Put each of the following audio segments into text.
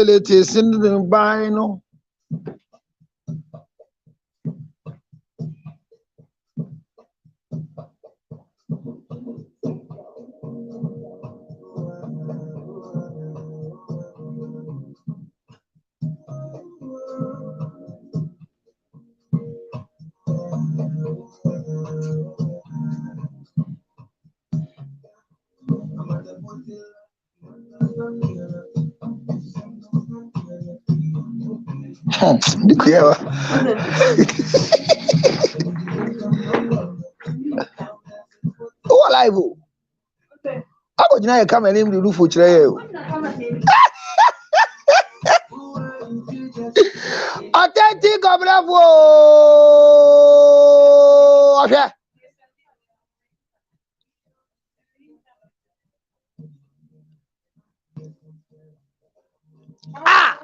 It is in the bino. Oh, alive. I would not come and name the roof for trail. Authentic of bravo. Okay. Ah,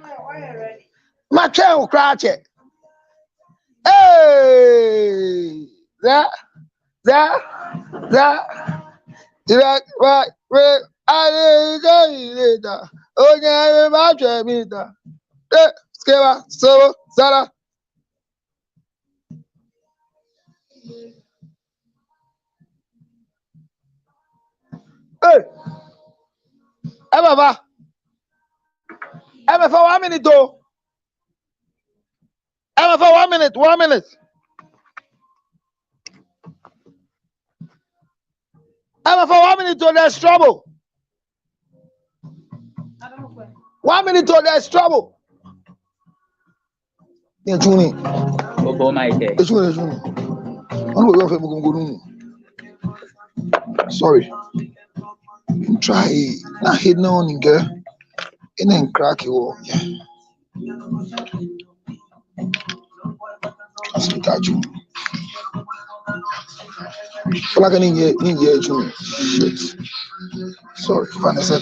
my child crouch it. Hey, that, right, I did it. Oh, yeah, my child, me. Skeva, so, Zara. Hey, Emma, for 1 minute, though. Emma, for 1 minute, 1 minute. Emma, for 1 minute, though, there's trouble. 1 minute, though, there's trouble. Yeah, Juni. Sorry. Try. Now, hidden on in girl. In and crack you. Yeah. Hospital June. Like an India June. Shit. Sorry, Vanessa.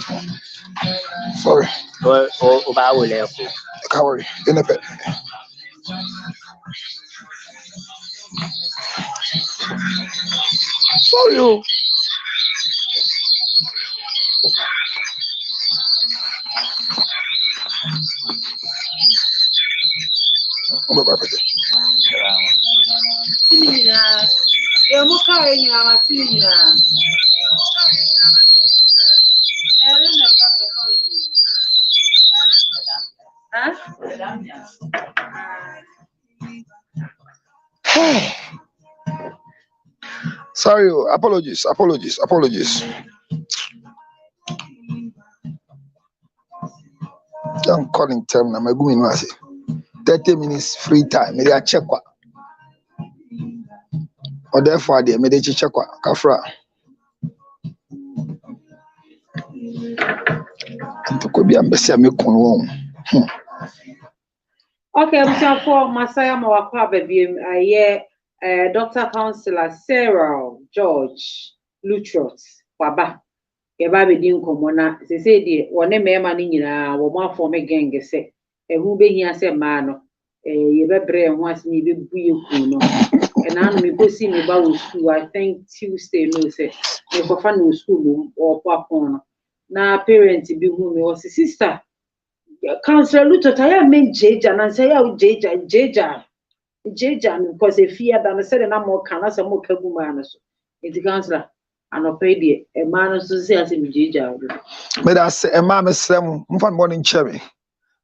Sorry. Coward. In a pet. Sorry, you. Sorry, apologies. I'm calling term. I'm going to 30 minutes free time. Maybe I check what. Or therefore, they made a check what. Kafra. And could be embassy. I'm going Okay, I'm for Masaya Mawakwa baby. Dr. Counselor Sarah George Lutrot Waba. Yaba be din komona. Se say die one mema ni nyina wo mo afọ me genge se. Ehu be hia se ma no. Ye bebre ho asini be buye ku no. Na no me kosi me ba wo school. I think Tuesday no say. Me ko fa no school or papon no. Na parent bi hu me o sister. Counselor Lutrot I mean Jeja na say ya Jeja because if fear than said na more can as a more kaguma so. It's counselor. And pay the a man to say as in Jeja. But I say a mamma slam morning cherry.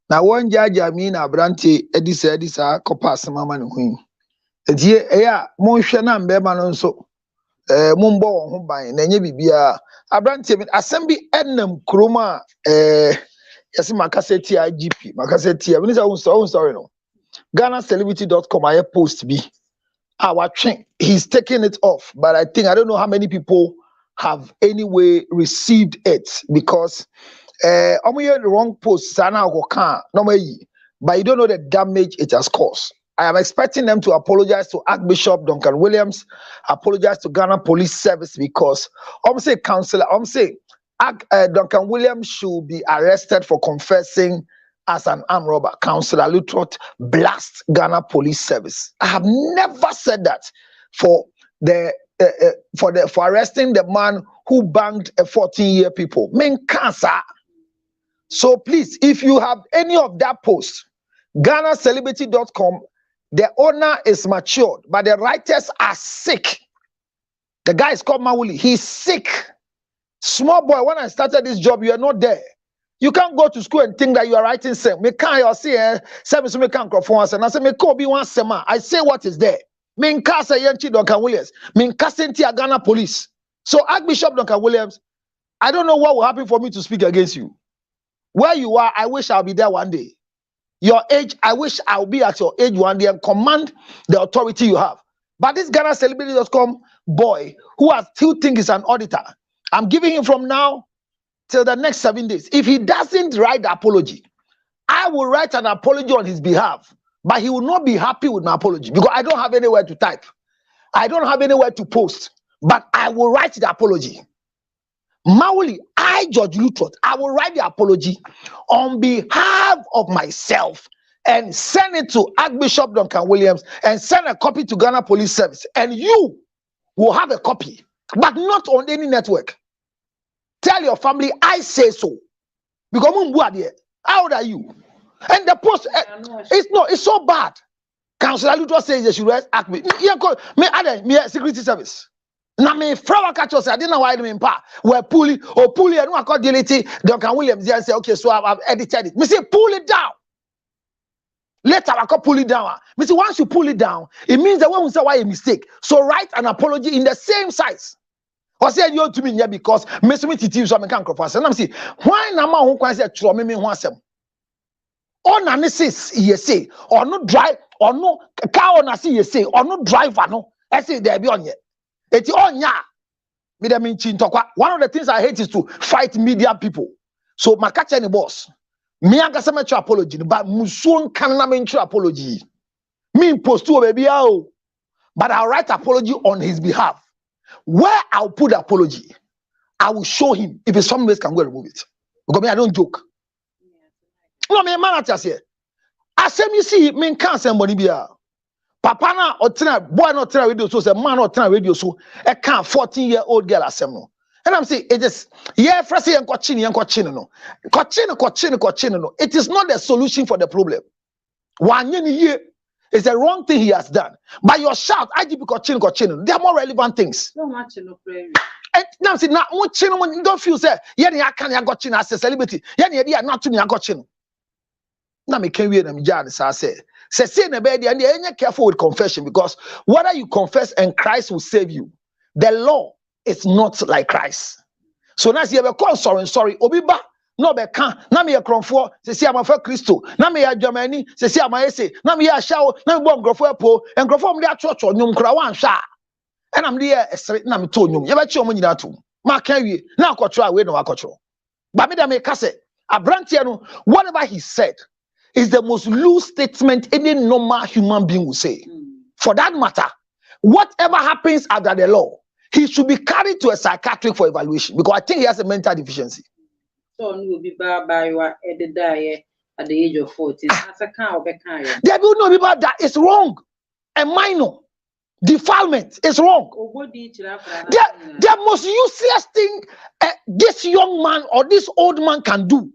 Now one judge I mean a branty edisa copas mamma and queen. A dear Monshanam Beman so Mumbo home by Nanya Bibia a branty assembly Ednam Kroma yes Macassetti IGP Macassetti I mean sorry no GhanaCelebrity.com I post be our train. He's taking it off, but I don't know how many people have anyway received it because I'm hearing the wrong post, but you don't know the damage it has caused. I am expecting them to apologize to Archbishop Duncan Williams, apologize to Ghana Police Service because I'm saying Duncan Williams should be arrested for confessing as an armed robber. Counselor Lutrot blast Ghana Police Service. I have never said that for arresting the man who banged a 14-year people. Men cancer. So please, if you have any of that post, GhanaCelebrity.com, the owner is matured, but the writers are sick. The guy is called Mawuli. He's sick. Small boy, when I started this job, you are not there. You can't go to school and think that you are writing same. Me can't see seven me can't crofon and I say me ko be one sema. I say what is there. Me nka say Yanchi Duncan Williams. Me nka senti Ghana police. So Archbishop Duncan Williams, I don't know what will happen for me to speak against you. Where you are, I wish I'll be there one day. Your age, I wish I'll be at your age one day and command the authority you have. But this GhanaCelebrity.com boy who I still think is an auditor, I'm giving him from now till the next 7 days. If he doesn't write the apology, I will write an apology on his behalf. But he will not be happy with my apology because I don't have anywhere to type. I don't have anywhere to post. But I will write the apology. Mawuli, George Lutrot, I will write the apology on behalf of myself and send it to Archbishop Duncan Williams and send a copy to Ghana Police Service. And you will have a copy, but not on any network. Tell your family, I say so. Because how old are you? And the post, it's so bad. Councillor Lutrot says they should ask me. Me security service. Na me frawa catch us. I didn't know why me pa. We're pulley and I got delete Duncan Williams and say, okay, so I've edited it. Me say pull it down. Later I can pull it down. Me say once you pull it down, it means that when we say why a mistake. So write an apology in the same size. Or say you to me here because me so me titi so me can crop. And I'm say why na ma who can say tro me ho asem. On analysis yes say or no drive or no car on see yes say or no driver no. I say there be on here. It's on ya. One of the things I hate is to fight media people. So my catch any boss. Me anga some apology, but musun canna mention apology. Me post to baby but I'll write apology on his behalf. Where I'll put the apology, I will show him if some ways can go remove it. Because me I don't joke. No, me man just here. I say me see me can't send money be Papa na otina boy no otina radio so say man no otina radio so e can 14-year-old girl asem no. And I'm saying it is yeah first yenko chini no. Kochini no. It is not the solution for the problem. Wanye is the wrong thing he has done. But your shout IGP kochini. They are more relevant things. So much no prayer. Now see now don't feel say yeah ya can ya got chini as a celebrity. Yeah not to me ya got chini. Now me can we na me jan say say na bed and you're careful with confession because whether you confess and Christ will save you, the law is not like Christ. So now you have a sorry obiba no be can na me kronfo say am for Christo na me ya Germany say am say na me ya shawo na me bom grofo po and grofo me church nyum kra wan hwa and am there esre na me to nyum ye ba chi omo nyina to ma kan wi na akotro we no akotro but me da me ka say abrantie no whatever he said is the most loose statement any normal human being will say. For that matter, whatever happens under the law, he should be carried to a psychiatric for evaluation because I think he has a mental deficiency. So you will be by at the age of 14. There will not be about that. It's wrong. A minor defilement is wrong. The most useless thing this young man or this old man can do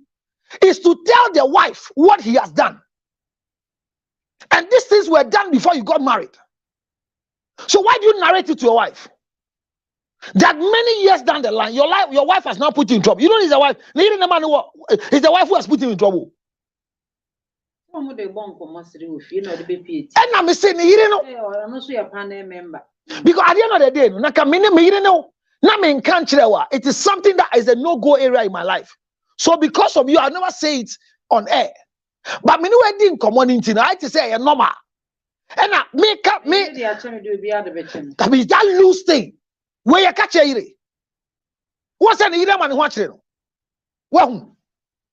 is to tell the wife what he has done. And these things were done before you got married. So why do you narrate it to your wife? That many years down the line, your wife has now put you in trouble. You know it's the wife. It's the wife who has put you in trouble. And I'm saying, you know, because at the end of the day, it is something that is a no-go area in my life. So because of you, I never say it on air. But me no wedding community, I to say a normal. And I make up me. That means that loose thing. Where you catch a what's an either man watching? Well,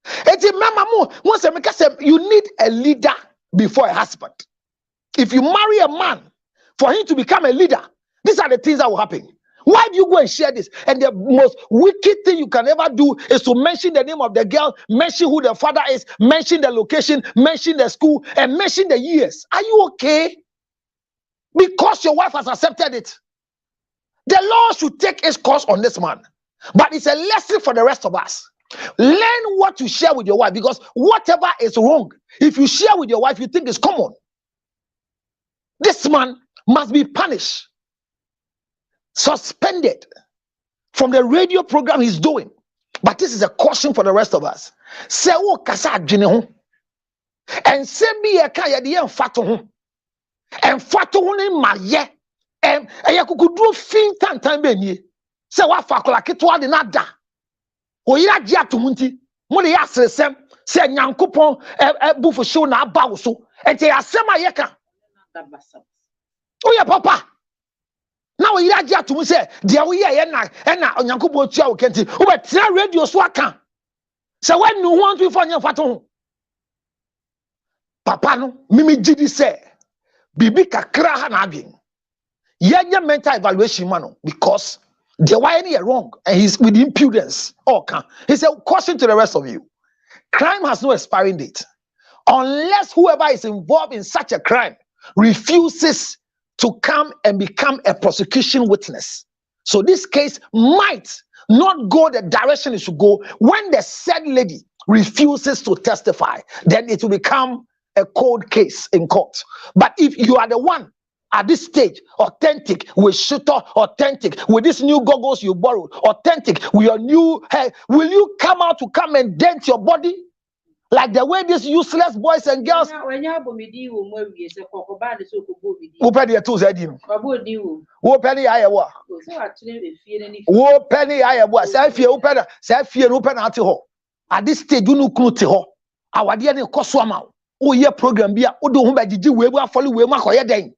it's a mama once a make you need a leader before a husband. If you marry a man for him to become a leader, these are the things that will happen. Why do you go and share this? And the most wicked thing you can ever do is to mention the name of the girl, mention who the father is, mention the location, mention the school, and mention the years. Are you okay? Because your wife has accepted it. The law should take its course on this man. But it's a lesson for the rest of us. Learn what to share with your wife, because whatever is wrong, if you share with your wife, you think it's common. This man must be punished, suspended from the radio program he's doing. But this is a caution for the rest of us. Say, oh, kasa adwene ho. And say me a kaya di emfato ho. Emfato ho ni maye. Eya kukudu fin tantan be nie. Say wa fa kola ketwa de nada. Oyira gye atomunti. Mo de yasresem say nyankopon bufo show na aba wo so. Ente yasem ayeka. Oh yeah, papa. Now we are just to say, dear, we are and Uncle Bocha Kenti, who were tell radio swaka. So when you want to find your faton, Papa, no, Mimi Gidi say, Bibi Kakra Hanagin. Your mental evaluation, mano, because they were any wrong and he's with impudence. Okay, he said, caution to the rest of you. Crime has no expiring date unless whoever is involved in such a crime refuses to come and become a prosecution witness. So this case might not go the direction it should go. When the said lady refuses to testify, then it will become a cold case in court. But if you are the one at this stage, authentic, with shooter, authentic, with these new goggles you borrowed, authentic, with your new hair, will you come out to come and dent your body? Like the way these useless boys and girls. When you penny a 2 zedin. Penny Iowa. Penny Iowa. Selfie open at ho. At this stage, you know, ho. Our dear Koswama. Oh, yeah, program be a Odo Humba did you wear follow we makoya day.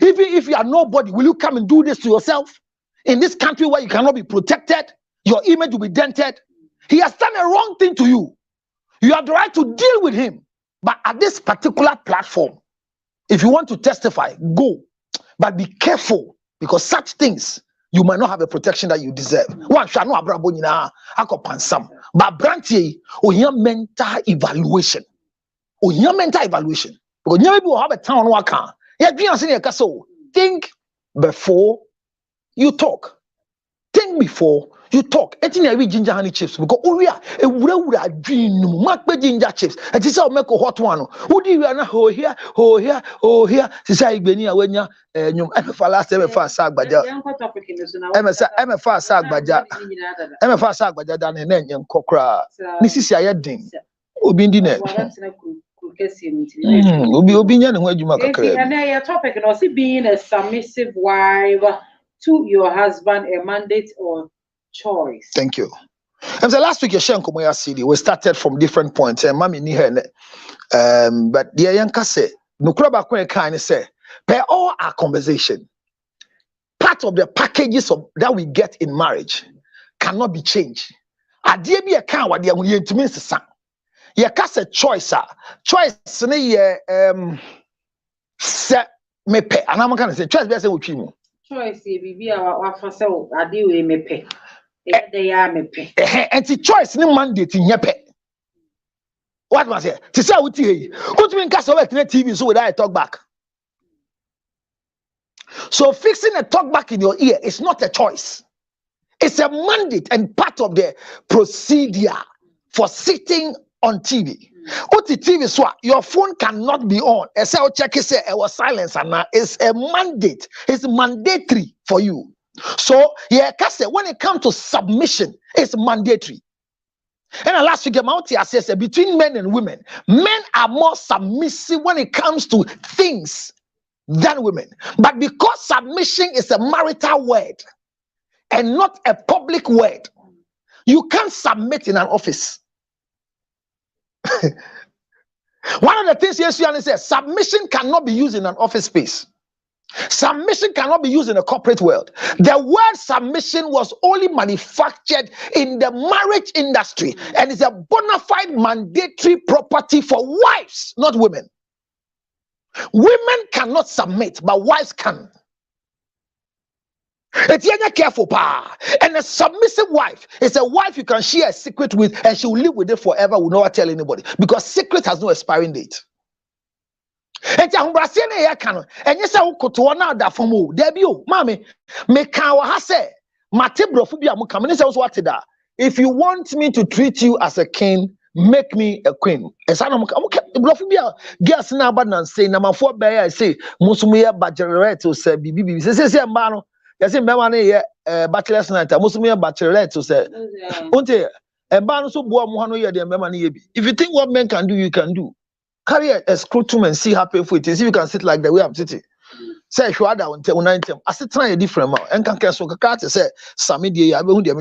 Even if you are nobody, will you come and do this to yourself? In this country where you cannot be protected, your image will be dented. He has done a wrong thing to you. You have the right to deal with him. But at this particular platform, if you want to testify, go. But be careful, because such things, you might not have the protection that you deserve. One shall not have some. But Branty, your mental evaluation. Your mental evaluation. Because you will have a town worker. Think before you talk. Think before you talk. Etin every ginger honey chips because oria e wura dream mak be ginger chips. Eti say o make a hot one. Who do you na ho here. She say igbeni awanya nyum e fa last e fa sa agbaja. E me fa sa agbaja. E me fa sa agbaja dan na nyen kokra. Ni sisi ayedin. Obi ndi na. Obi nya ne ho adwuma kakra. And your topic and also being a submissive wife to your husband, a mandate or choice. Thank you. And so last week, Yeshenko City, we started from different points. And Mammy ni her, but the Yanka said, no crab kind of say, per all our conversation, part of the packages of that we get in marriage cannot be changed. A dear be a can what they are going to miss the son. You cast a choice, choice, set me pay. And I'm going to say, choice, be with you. Choice, be our so I deal with me pay. They are me pay. And the choice, no mandate in your pay. What was it? To say what you go to me cast over TV so that I talk back. So fixing a talk back in your ear is not a choice. It's a mandate and part of the procedure for sitting on TV. What the TV so your phone cannot be on. I say check it say it was silence and now it's a mandate. It's mandatory for you. So yeah, when it comes to submission, it's mandatory. And last week, I said between men and women, men are more submissive when it comes to things than women. But because submission is a marital word and not a public word, you can't submit in an office. One of the things Yesu says, submission cannot be used in an office space. Submission cannot be used in a corporate world. The word submission was only manufactured in the marriage industry and is a bona fide mandatory property for wives, not women. Women cannot submit, but wives can. It's careful, pa. And a submissive wife is a wife you can share a secret with and she will live with it forever, will never tell anybody. Because secret has no expiring date. And you say, "Ukoto na da fomo." Debi o, mami, me kan wa ha say, "Mate brofo bi amuka." Me say, "What da?" if you want me to treat you as a king, make me a queen. As I am, girls now, but not say, number 4 bear, I say, Musumia bachelorette to say, Bibi, say, Mano, yes, in Memani, bachelor's night, Musumia bachelorette to say, Unte, and Bano so boy, Mohano, the Memani. If you think what men can do, you can do. Carry a scrotum and see how painful it is. If you can sit like the way I'm sitting. Say Shwada on 19. I said try a different amount. And can cancel Kakata say Samidi, I will do.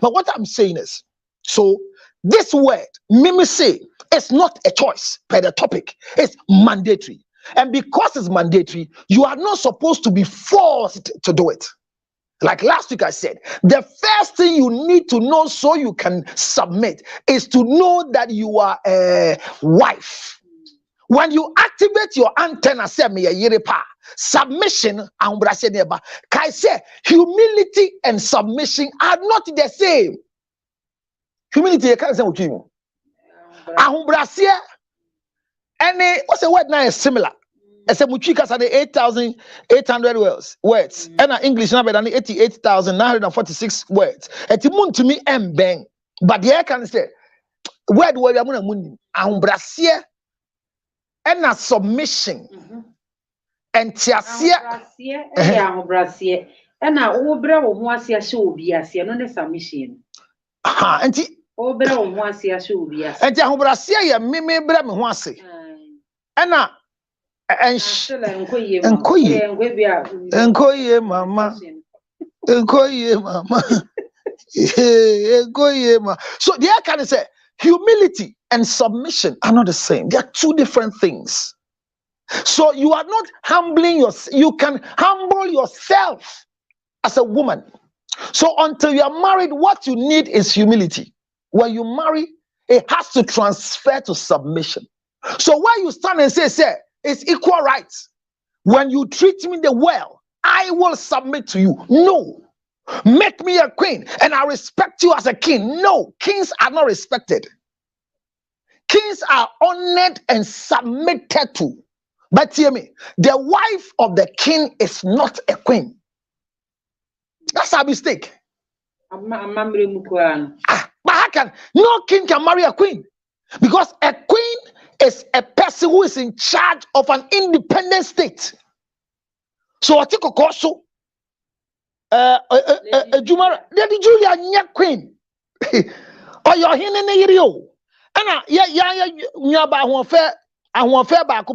But what I'm saying is, so this word, Mimi say, it's not a choice per the topic, it's mandatory. And because it's mandatory, you are not supposed to be forced to do it. Like last week I said, the first thing you need to know so you can submit is to know that you are a wife. When you activate your antenna, say me a yiripa, submission and brasheneba. Kai say humility and submission are not the same. Humility, you can't say what you. Ahumbrasia, any what's the word now is similar. As a muchikas are the 8,800 words. And English number than 88,946 words. Etimun to me bang. But the air can say word I'm gonna moon. Ahumbrasia. And a submission and tiasia and now obra was ya show be as no submission. Aha, and obra was ya show be as and Jahubrasia, ya mimi bram wasi. Anna and koye mama, mama. So the air can say humility and submission are not the same. They are two different things. So you are not humbling yourself. You can humble yourself as a woman. So until you are married, what you need is humility. When you marry, it has to transfer to submission. So where you stand and say, it's equal rights. When you treat me the well, I will submit to you. No. Make me a queen and I respect you as a king. No, kings are not respected. Kings are honored and submitted to. But hear me, the wife of the king is not a queen. That's a mistake. But how can no king can marry a queen? Because a queen is a person who is in charge of an independent state. So I think also Lady Julia nya queen. Or your hinene yirio. Ana ya nyaba ahonfe ba ko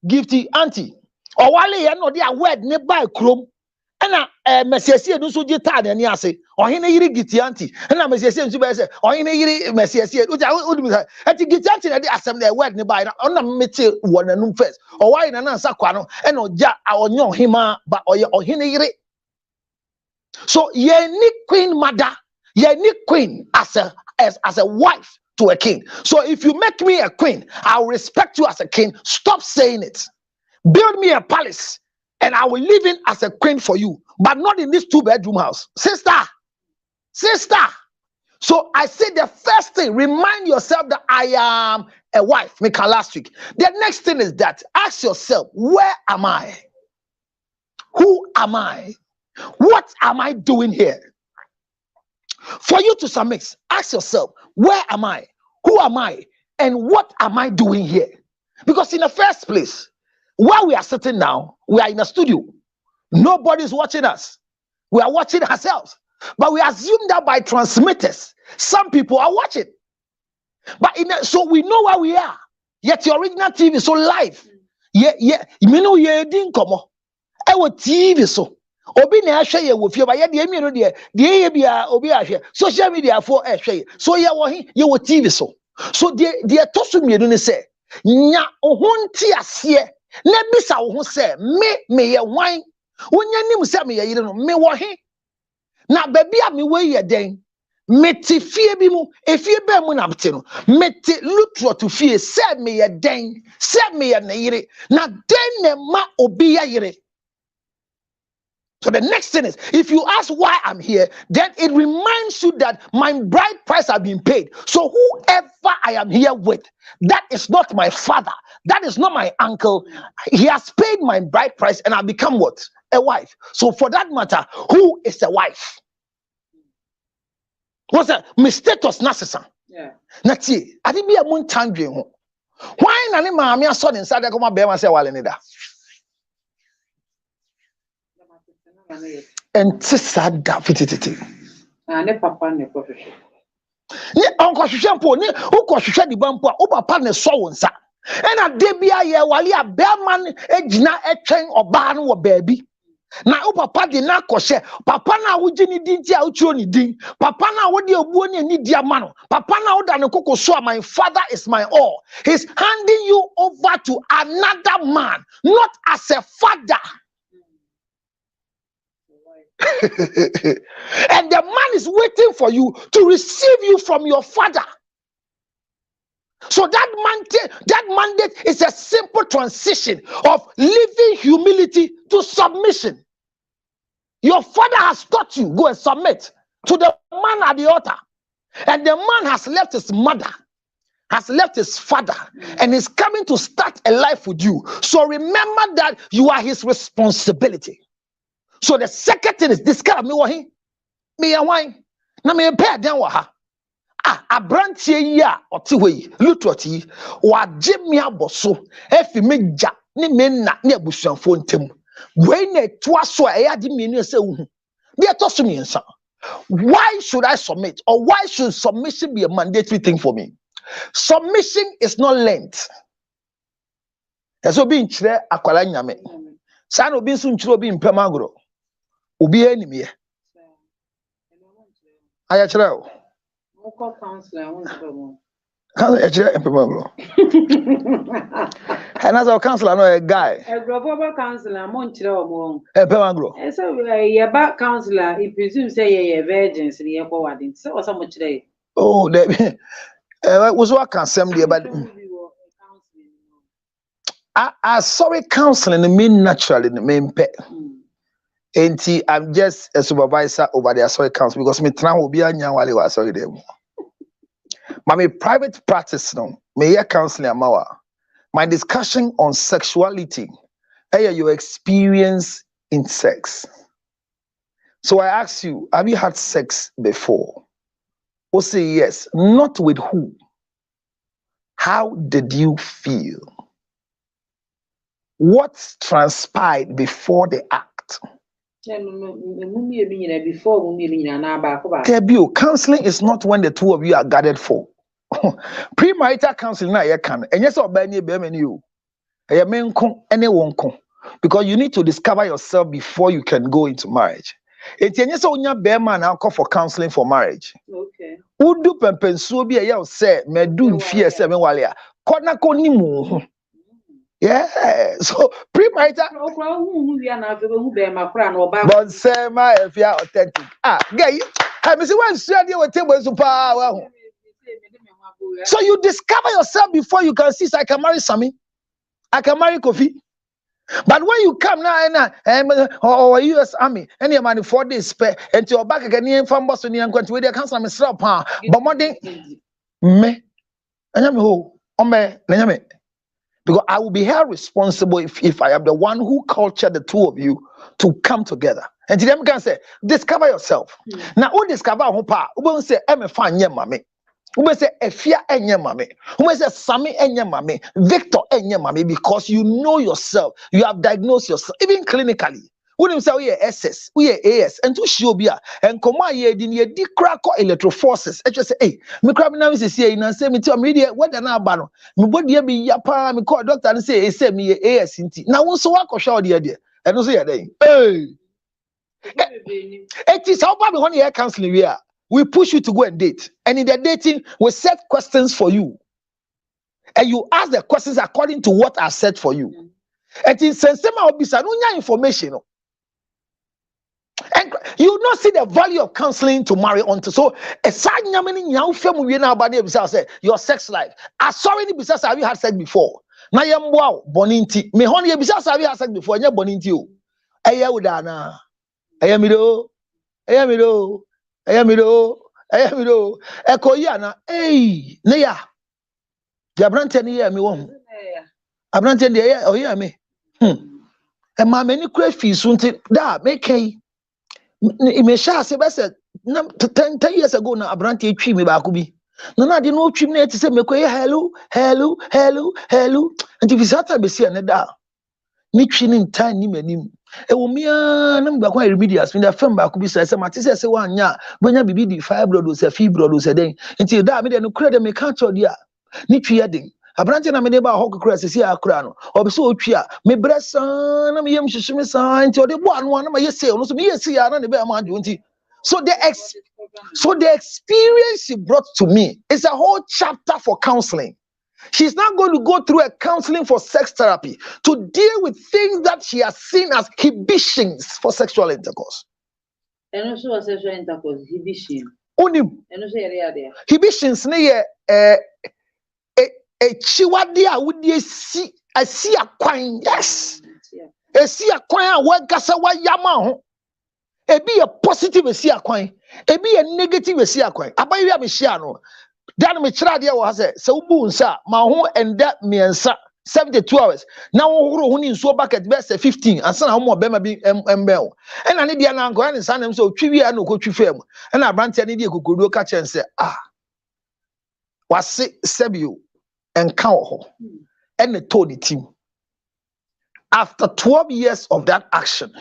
gifty auntie. Or wale ye no dia word ne by krom. Ana mesiesie no so gita na ni ase. O hene yiri gifty auntie. Ana mesiesie nso be say o hene yiri mesiesie. Uja ati gifty auntie na di asem na word ne by na ona mete wonanum first. O wale na na nsa kwa no e no ja onyo hima ba o hene yiri. So ye ni queen mother, ye ni queen as a wife to a king. So if you make me a queen, I'll respect you as a king. Stop saying it. Build me a palace and I will live in as a queen for you, but not in this 2-bedroom house. Sister. So I said the first thing, remind yourself that I am a wife. Make her last week. The next thing is that ask yourself, where am I? Who am I? What am I doing here? For you to submit, ask yourself, where am I? Who am I? And what am I doing here? Because in the first place, where we are sitting now, we are in a studio. Nobody's watching us. We are watching ourselves. But we assume that by transmitters, some people are watching. But so we know where we are. Yet your original TV is so live. You know you didn't come. Our TV so. Obi na ahwe ye wo fie ba ye de emienu de ye bia obi ahwe social media for ahwe ye so ye wo he ye wo TV so de toso mienu ne se nya ohunti ase na bisa wo ho se me ye hwan wonya nim se me ye yire no me wo he na baby a me we ye den meti fie bi mu efie ba mu na mte no meti lutro to fie se me ye den se me ye na yire na den ne ma obi ya yire. So the next thing is, if you ask why I'm here, then it reminds you that my bride price has been paid. So whoever I am here with, that is not my father. That is not my uncle. He has paid my bride price and I become what? A wife. So for that matter, who is a wife? What's that? My status nasesa. Yeah. Nati, I didn't be a moon tangent. Why nani mammy I saw inside the coma bear myself while in it. And sad daffy. And the papa and the profession. Ni uncle shampoo, ni uko shadi bampo, upa partner so onsa. And a debia ye wali a bear man ejina a train or barn or baby. Na o papa de na koshe papa na wo gini dinti a uchuo ni din papa na wo de obuo ni dia ma no papa na wo da ne kokko so my father is my all. He's handing you over to another man, not as a father. And the man is waiting for you to receive you from your father. So that mandate is a simple transition of leaving humility to submission. Your father has taught you, go and submit to the man at the altar. And the man has left his mother, has left his father, and is coming to start a life with you. So remember that you are his responsibility. So the second thing is this kind of me a wine. Na me pay down wa. Abrantie ya otiwe lutroti wa jemi aboso efi meja ni menna ni abusuanfo ntem we na toa so e ya de mienu se hu be to so miensa. Why should I submit, or why should submission be a mandatory thing for me? Submission is not lent. Eso bi nkyere akwala nyame sa na obi nso nkyere obi mpem agro obi enimiye aya kyere o counselor, I want to go. Counselor, and as our counselor, no a guy. A global counselor, I'm on to a Pemagro. And so, your back counselor, he presumes say a virgin, so you're forwarding. So, so much today. Oh, that was what can somebody about. I sorry counseling mean naturally the main pet. And I'm just a supervisor over there, sorry counsel, because me try will be a young while was sorry them. But my private practice no, me counseling amawa. My discussion on sexuality, your experience in sex. So I ask you, have you had sex before? Or say yes, not with who? How did you feel? What transpired before the act? Counseling is not when the two of you are gathered for. Premarital counseling na can and yes because you need to discover yourself before you can go into marriage. It's yes now call for counseling for marriage. Okay. Udu pempensuo bi ya say me do fear se me wale a kona koni mu. Yeah, so premarital. But say my if you are authentic. Guy, I me say one study with table super. So you discover yourself before you can see. So I can marry Sammy, I can marry Kofi. But when you come now or US Army, any man 4 days spare, and you're back again from Boston and going to the council, I'm slap. But more than me, because I will be held responsible if I am the one who cultured the two of you to come together. And to them can say, discover yourself. Now, who discover who pa? Who will say, I'm a fan, yeah, mommy. Who will say, Efia, enya mami. Who will say, Sammy, enya mami. Victor, enya mami. Because you know yourself. You have diagnosed yourself, even clinically. Who say, we are SS, we are AS, and to Shiobia, and Koma ye din ye decraco electroforces. I just say, hey, me crab now is here, and say me to media, what an abano. Me what ye be yapa, me call doctor and say, say me AS inti. Now, one so I can show the idea. And also, hey, it is how bad when you counseling we are. We push you to go and date. And in the dating, we set questions for you. And you ask the questions according to what I said for you. And in Sensema Obisa, no information. And you not see the value of counseling to marry on to. So, your sex life. I saw it because have you had sex before? Now you wow, boninti. Me honey because have you had sex before? You boninti. Aya udana. Aya mido. Aya mido. Ayamido, Ekoyana, hey, Nea, Jabranten, yeah, me one. Abranten, yeah, oh, yeah, me. And my many crayfish soon da make a. It may shall say, 10 years ago na Abranti twi me ba ko bi. Na de no twi na ti say me koye hello. Nti visata be see na da. Ni twi ni ntan ni manim. E wo mia na mba kwa remedials me da fam ba ko bi say mate say wanya bonya bibi di fibroid o say fibroid o say den. Nti da me de no kura de me ka cho di a. Ni twi ya den. Abranti na me de ba hok kura sisi akura no. Obi so otwi a me bresa na me yem hwehwe san nti o de bo anu na me yesi no so me yesi ya na ne be ma adwo nti. So the experience she brought to me is a whole chapter for counseling. She's not going to go through a counseling for sex therapy to deal with things that she has seen as inhibitions for sexual intercourse. And also sexual intercourse, inhibition. Unim. And also area there. Inhibitions ne chiwade a wodi asi akwan. Yes. Esi akwan a wagasa wayama ho. Ebi a positive esi akwan, ebi a negative esi akwan. Abayi a me share no. Dan me kira de wo ha se ubu nsa ma ho enda miensa 72 hours. Na wo horo ho ni nsuo bucket be se 15 ansa na ho be ma bi embel. E na ne dia na anko ya ne nsa na so twi wi a na okotwi fam. E na brantia ne die kokodo ka chen se wase sebio enka ho. E ne to the team. After 12 years of that action,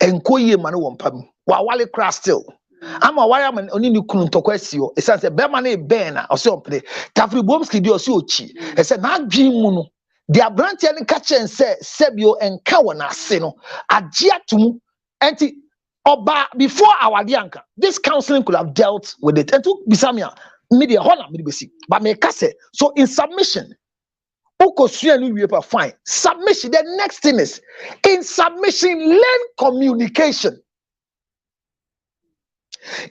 enkoye mane wompam wa wale crash still ama wale man oni ni kunu ntokwa o esan se be man e ben na o se ompre Tafri Bomski di o se ochi e se na adwin mu no de abrantia ne ka chen se sebio enka wona ase no agye atum enti oba before our dianka this counseling could have dealt with it and to bisamia media hona me besi but me ka se so in submission fine. Submission. The next thing is in submission, learn communication.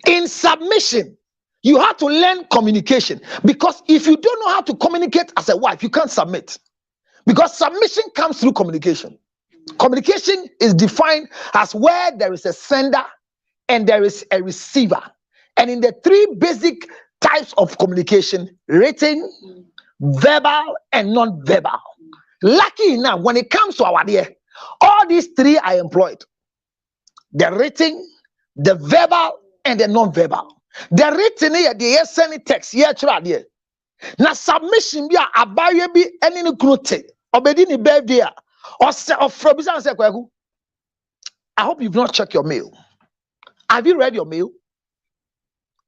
In submission, you have to learn communication because if you don't know how to communicate as a wife, you can't submit. Because submission comes through communication. Communication is defined as where there is a sender and there is a receiver. And in the three basic types of communication, written, verbal and non-verbal. Lucky enough, when it comes to our dear, all these three are employed. The written, the verbal, and the non-verbal. The written here, the sending text, here, here. Now submission be a barrier be any growth. Obedi ni birthday or from I hope you've not checked your mail. Have you read your mail?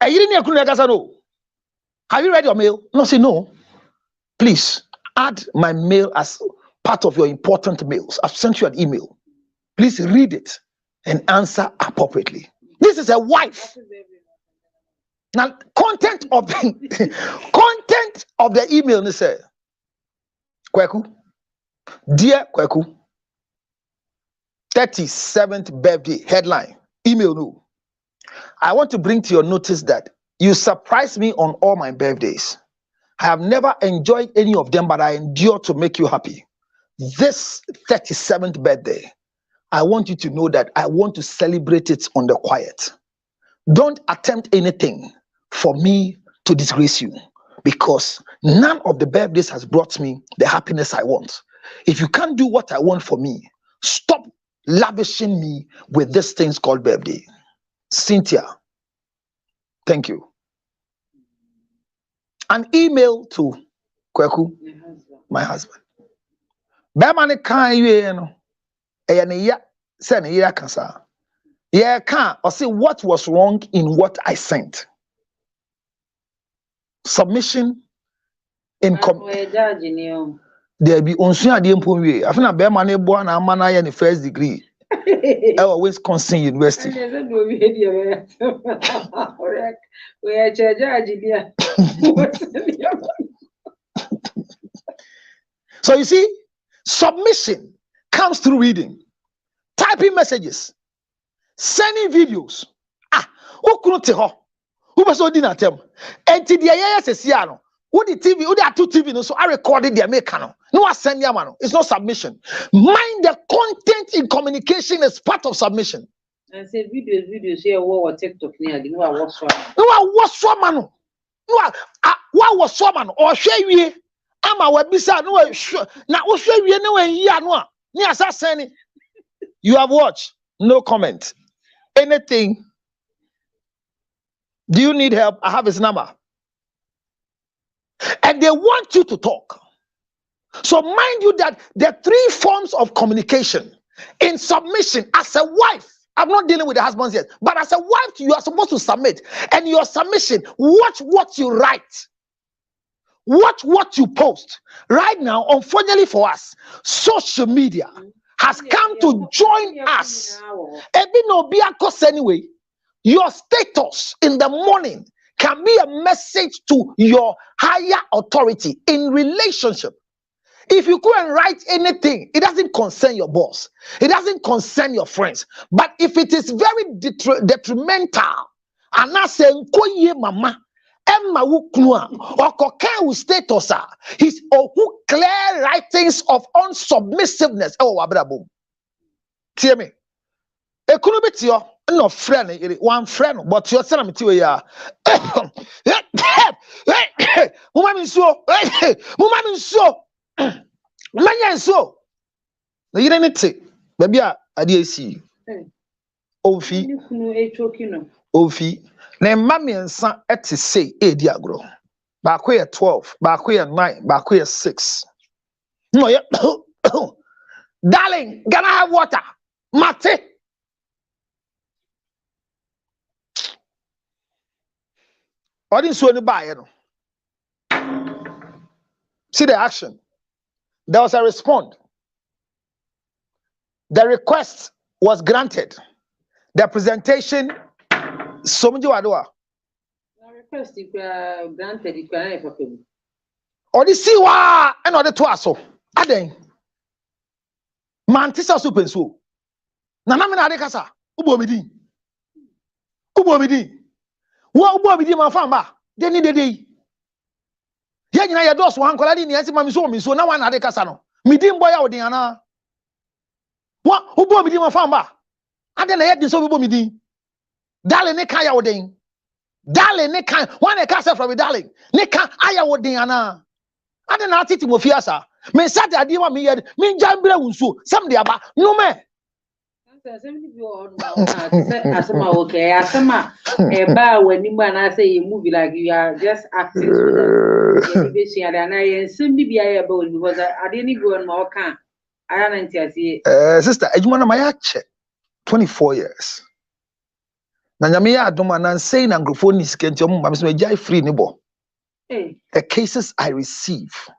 Have you read your mail? No, say no. Please add my mail as part of your important mails. I've sent you an email. Please read it and answer appropriately. This is a wife. Now, content of the email is Kweku, dear Kweku, 37th birthday headline. Email no. I want to bring to your notice that you surprise me on all my birthdays. I have never enjoyed any of them, but I endure to make you happy. This 37th birthday, I want you to know that I want to celebrate it on the quiet. Don't attempt anything for me to disgrace you, because none of the birthdays has brought me the happiness I want. If you can't do what I want for me, stop lavishing me with these things called birthday. Cynthia, thank you. An email to Kweku, my husband. Bemane kan yue no. Eya ne ya se ne ya kasa. Ye kan or say what was wrong in what I sent. Submission in there be onsu ade mpo wie. Afina bemane bo na amana ye ne first degree. Wisconsin University. So you see, submission comes through reading, typing messages, sending videos. Who couldn't tell? Who was holding at them? And to the IAS, who the TV, who the two TV, so I recorded their mechano. No, I send Yamano. It's not submission. Mind the content in communication is part of submission. And say videos here, what TikTok near, you know, I was one. No, I was one. No, what was one or share we? I'm a webisa, no, sure. Now, what share we know in Yanwa? Near Sassani. You have watched, no comment. Anything Do you need help? I have his number. And they want you to talk. So mind you that there are 3 forms of communication in submission. As a wife, I'm not dealing with the husbands yet, but as a wife, you are supposed to submit. And your submission, watch what you write. Watch what you post. Right now, unfortunately for us, social media has come to join us. Anyway, your status in the morning can be a message to your higher authority in relationship. If you go and write anything, it doesn't concern your boss. It doesn't concern your friends. But if it is very detrimental, and I say, mama, Emma Wuknua, or Kokan status, his who clear writings of unsubmissiveness. Oh, Abraham. Hear me. A kunubitio, no friend, one friend, but your son, ya. Woman so, woman so. Manya so. No, you didn't say, baby, I did see. Ofi, Ofi. Na mammy and son at to say, diagro. Back way 12, back way 9, back way 6. No, yeah. Darling, can I have water? Mate. I didn't see anybody. See the action. There was a response. The request was granted. The presentation, somebody wadua. Request granted. You can have a Or the see wa and other two aso. Aden. Mantisa super so. Nanamina de kasa. Ubo midi. Ubo midi. Wa ubo midi mafamba. Deni de. Ya nyina ya dos wan kola di ni ase mami so na wan ade kasa no midi mbo ya odin ana wa ubo midi mafamba ade na ya din so ubo midi dale ne kan ya odin dale ne kan wan e kasa from dale ne kan aya odin ana ade na atiti mo fiasa me sade ade wa me ye me njambra wunso sam de aba no me Asama okay, Asama ba when you man say you movie like you are just acting so that and I simply be about because I didn't go on my can. I don't see sister ejumana mayache 24 years. Na nyame ya adoma na say na ngrofo ni sikenti omo ma so ejai free ni bo. The cases I receive.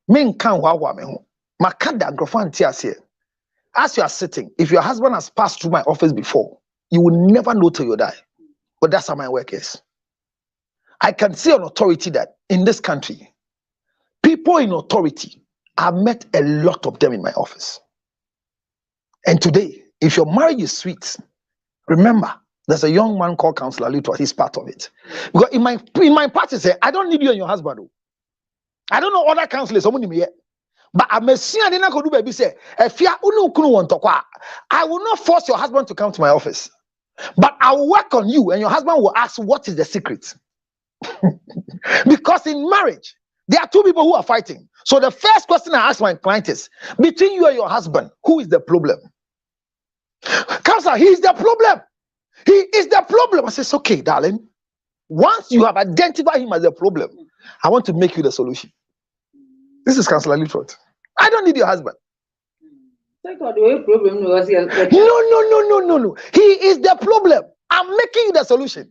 Men kan wa me ho. Makada ngrofo anti ase. As you are sitting, if your husband has passed through my office before, you will never know till you die. But that's how my work is. I can say on authority that in this country, people in authority, I've met a lot of them in my office. And today, if your marriage is sweet, remember, there's a young man called Counselor Little. He's part of it. Because in my party, I don't need you and your husband. I don't know other counselors. Someone yet. But I will not force your husband to come to my office. But I will work on you, and your husband will ask, what is the secret? Because in marriage, there are 2 people who are fighting. So the first question I ask my client is, between you and your husband, who is the problem? Counselor, he is the problem. He is the problem. I says, okay, darling. Once you have identified him as the problem, I want to make you the solution. This is Counselor Little. I don't need your husband. No. He is the problem. I'm making the solution.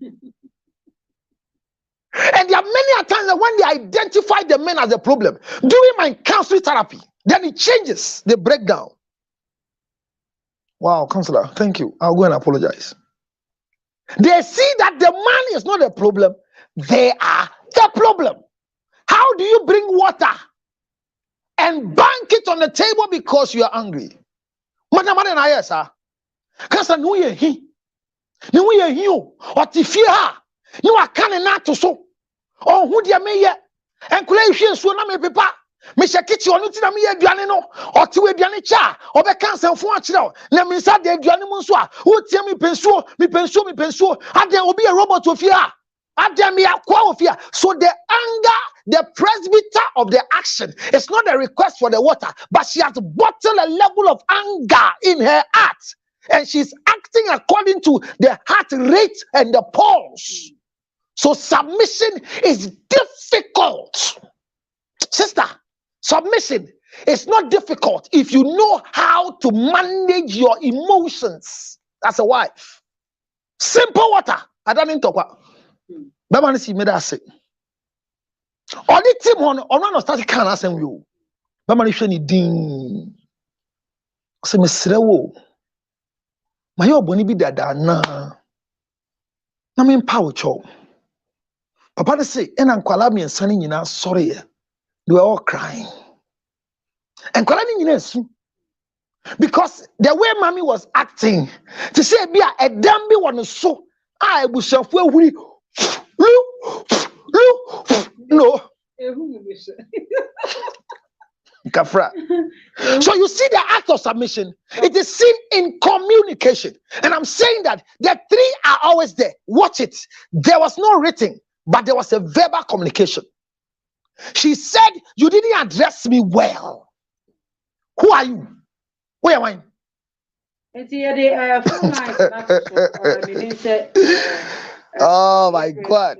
And there are many times that when they identify the men as a problem, during my counseling therapy, then it changes the breakdown. Wow, counselor, thank you. I'll go and apologize. They see that the man is not a problem. They are the problem. How do you bring water and bank it on the table because you are angry? Madam, sir. Kasa no ye he. No ye he o. Otifie ha. No akane na to so. Oh hu dia me ye. Enkula hwie so na me pepa. Me shekiti onu ti na me ye aduane no. Oti we aduane cha. Obeka nsanfo a kire o. Na me nsa de aduane mu nso a. Wo tie me pensuo. Ade obi a robot ofie ha. So the anger, the presbyter of the action, it's not a request for the water, but she has bottled a level of anger in her heart. and she's acting according to the heart rate and the pulse. So submission is difficult. Sister, submission is not difficult if you know how to manage your emotions as a wife. Simple water. I don't need to talk about. Bema see me that say. Only team on no start can asem you. Bema hwe ni din. Se me srewo. Ma yo boni bi dada na me empower cho. Papa dey say ena nkwala me nsane nyina sorry. They were all crying. And nkwala ni nyina su. Because the way mommy was acting, to say be a damn one so I was so no. Kafra. So you see the act of submission, it is seen in communication. And I'm saying that the three are always there. Watch it. There was no written, but there was a verbal communication. She said, you didn't address me well. Who are you? Where am I? Oh my God.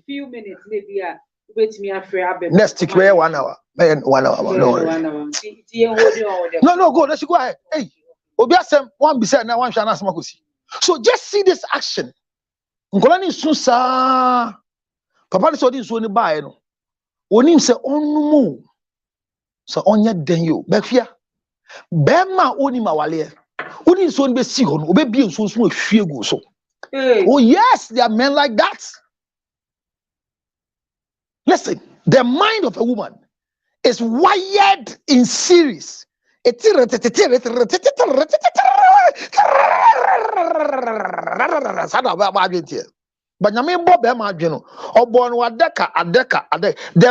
Few minutes, maybe wait me after next week, 1 hour. 1 hour. No, go. Let's go ahead. Hey, Obiasem, one beside now, one shall not smoke. So just see this action. Nkolani susa. Papa is already so nearby. Onim se onmu. So onya den you. Bekfia. Bema oni mawale. Oni so nbe si ho no. Obebi so ahwie go so. Oh yes, there are men like that. Listen, the mind of a woman is wired in series. But the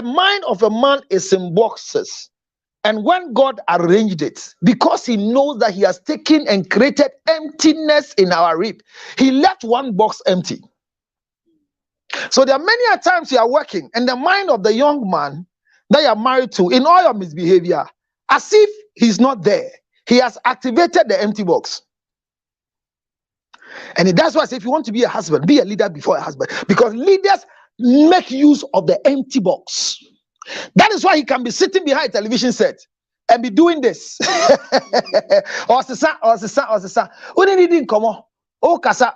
mind of a man is in boxes. And when God arranged it, because he knows that he has taken and created emptiness in our rib, he left one box empty. So there are many times you are working and the mind of the young man that you are married to, in all your misbehavior, as if he's not there, he has activated the empty box. And that's why I say, if you want to be a husband, be a leader before a husband, because leaders make use of the empty box. That is why he can be sitting behind a television set and be doing this. Or didn't come on. Oh, kasa,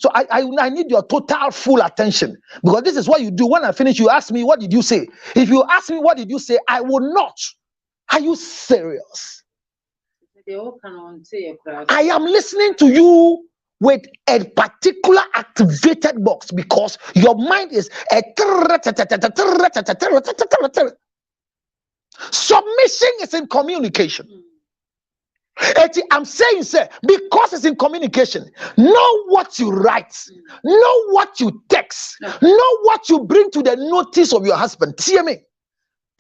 so I need your total full attention, because this is what you do. When I finish, you ask me, what did you say? If you ask me, what did you say? I will not. Are you serious? I am listening to you with a particular activated box, because your mind is a submission is in communication. I'm saying, sir, because it's in communication, know what you write, know what you text, know what you bring to the notice of your husband. Hear me.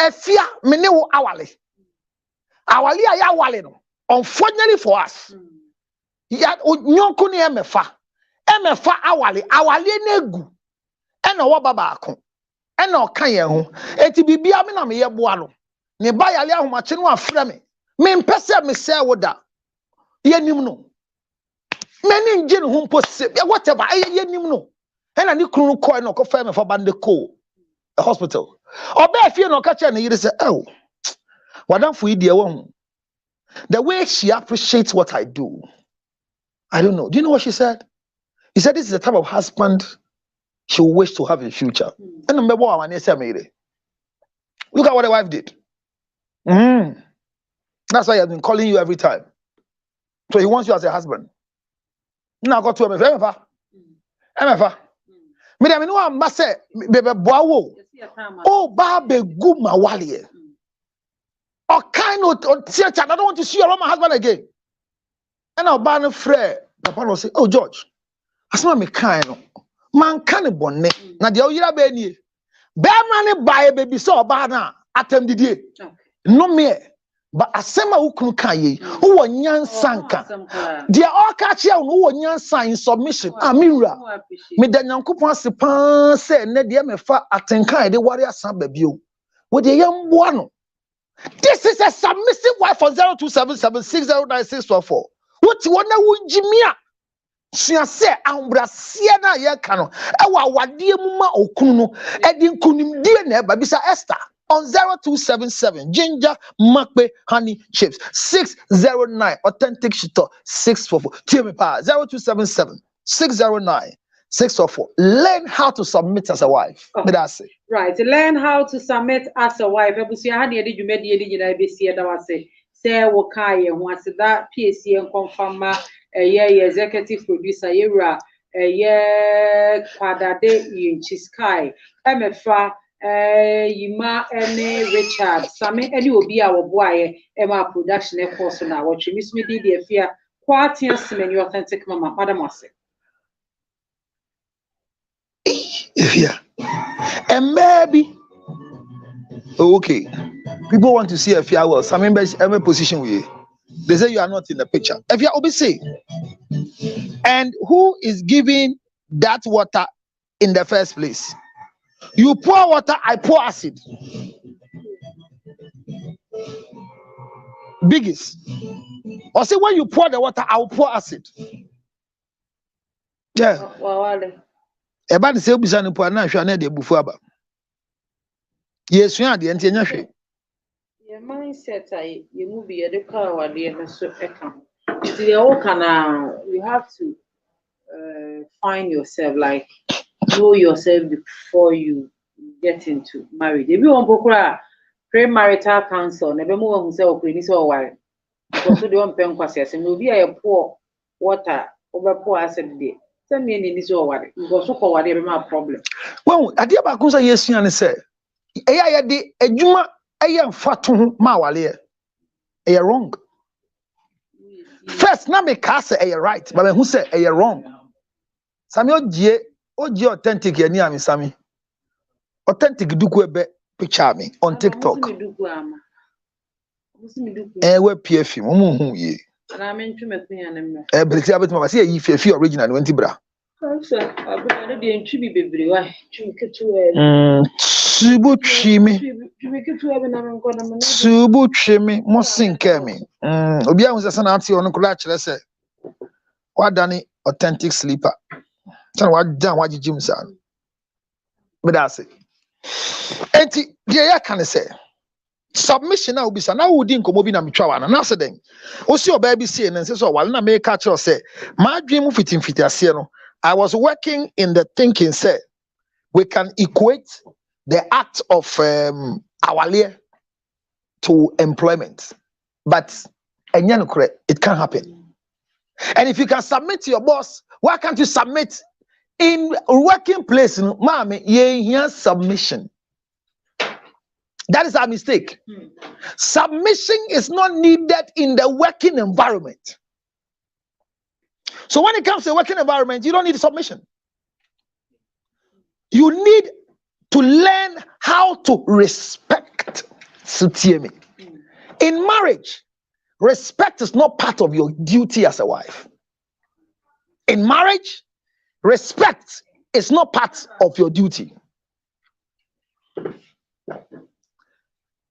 Efia menewo awale. Awale ayawale no. Unfortunately for us, ya nyonko ne emefa awale negu ena wo baba akon ena okan ye ho eti bibia me na me ye boa no ne ba yale ahomache no afra me mpese me se woda ye nim no many nje no mpo whatever ye nim no ena ni kunu ko na ko fa me for bande ko a hospital oba fie no ka che na yire se oh wadamfo idie wo ho. The way she appreciates what I do, I don't know. Do you know what she said? He said, this is the type of husband she will wish to have in future. And remember what I said, look at what the wife did. That's why he has been calling you every time. So he wants you as a husband. Now go to MFA. Me dem no am say bebe boawo. Oh ba be guma wale. Or kind of theater, I don't want to see you around my husband again. And I'll ban a friend. The partner will say, oh, George, as my kind man can't bonnet. Now, the Oya Benny, bear money buy a baby so bana attend the day. No me, but a sema who can who were yan sanka. They are all catch you who were yan sign submission. Amira, me the young couple se pan say, Nedia me fa attenkai the warrior son baby. With the young one. This is a submissive wife for 0277609644. what you wanna won Jimia? Sua se ambrasia na ye ka no e wa wade mu ma okunu no e di nkunim die na ba bisa Esther on 0277 ginger makpe honey chips 609 authentic shito 644 tell me pa 0277 609 644 learn how to submit as a wife. Oh. Me that say Right, learn how to submit as a wife. Ebusia ha de dwumadi edi nyina besie da wase say wo kai ye ho ase da PAC en confirm ye executive producer yewura ye kwadade yinchi sky emefa yima ene Richard same ene obi a wo boaye ema production e course na wo twemi sumi di de afia kwatia semeni authentic mama madam ase yeah and maybe okay people want to see if you are well some every position with you. They say you are not in the picture. If you are obese, and who is giving that water in the first place? You pour water, I pour acid. Biggest. Or say when you pour the water, I will pour acid. Yeah. Eba ni se obisa ni pour na hwa na de bufu aba. Yesu ya de enti enya hwe. Your mindset, you move the car, so you have to find yourself, like know yourself before you get into marriage. If you want premarital counsel, never move on say okay, this all why. Because they want pen kwase, say maybe I pour water over pour acid there. Tell me in this all why. Because so for whatever my problem. Well, ade ba kun say Yesu ya ne say, eya ya de adwuma aye mfato ho ma wale e wrong. First na me ka say e right, but who say e wrong. Sami ogie authentic ya ni ami sami. Authentic duku ebe picture me on TikTok. We PF mo hu ye. Na me ntwe mekunya na me. Briti abetu ma say yi fi original no anti bra. Sir, abena de ntwi bi bebre wa. Twi ketu Subu twimi mo sinke me obi ahun se na ati onu kula kire se wadani authentic sleeper tan wadan wagigim sa me da se enti de ya kan se submission na obi sa na wudi nkomo bi na metwa wa na se den osi oba bi sie ne se so wale na me ka kire se ma dwen mu fitimfiti ase no I was working in the thinking say we can equate the act of awale to employment, but it can't happen. And if you can submit to your boss, why can't you submit in working place? Mommy, yeah, submission. That is our mistake. Submission is not needed in the working environment. So when it comes to working environment, you don't need submission. You need to learn how to respect. In marriage, respect is not part of your duty as a wife. In marriage, respect is not part of your duty.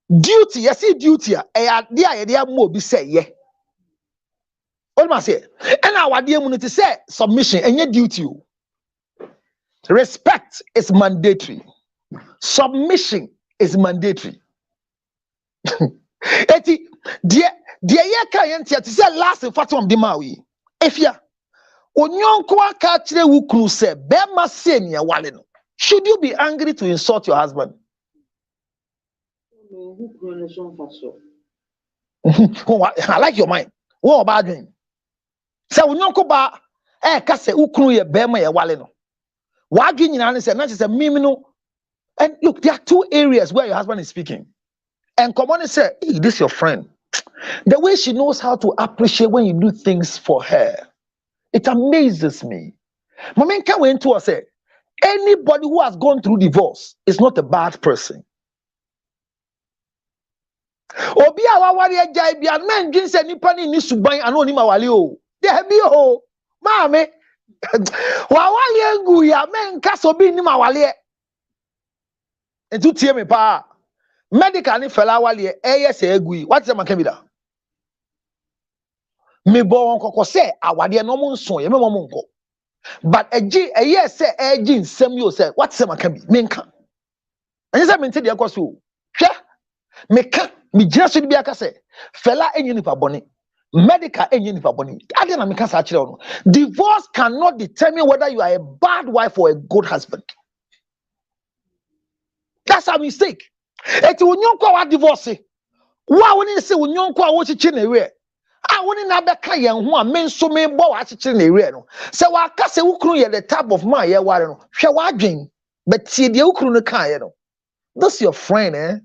Duty, you see duty, more be say yeah. What must say? And our dear community say submission and your duty. Respect is mandatory. Submission is mandatory. Eti dia ye ka yentia ti say last fatom de mawi. Efia onyonko aka kire wukru se be ma se ne wale no. Should you be angry to insult your husband? I like your mind. What about doing? Say onyonko ba ka se ukru ye be ma ye wale no. Wa dwen nyina ne se na se mimi no. And look, there are two areas where your husband is speaking. And come on and say, hey, this is your friend. The way she knows how to appreciate when you do things for her, it amazes me. Mama can went to us say, anybody who has gone through divorce is not a bad person. Obi awawari ajai bia men dwen se nipa ni ni suban ano ni mawale o. De bi o. Maame. Wawale ngu ya men kaso bi ni mawale. And to tell me, pa, medical ni fella wali se egui. What's the makabida? Me bo won say awade no mo nso ye me mo nko. But a yes say a gin sem you say what sem aka bi menka. Anya say mente de akoso. Hwe meka me gina so bi aka say fela enyi nipa bone. Medical enyi nipa bone. Ade na meka sa kire no. Divorce cannot determine whether you are a bad wife or a good husband. That's a mistake. Eti wonyonko wa divorce. Wa woni se wonyonko a wo chichi na ewe. A woni na beka yen ho a me nso me bo wa chichi na ewe no. Se wa ka se wukunu ye the type of man ye ware no. Hwe wa adwen. But tie de wukunu no kan ye no. That's your friend, eh?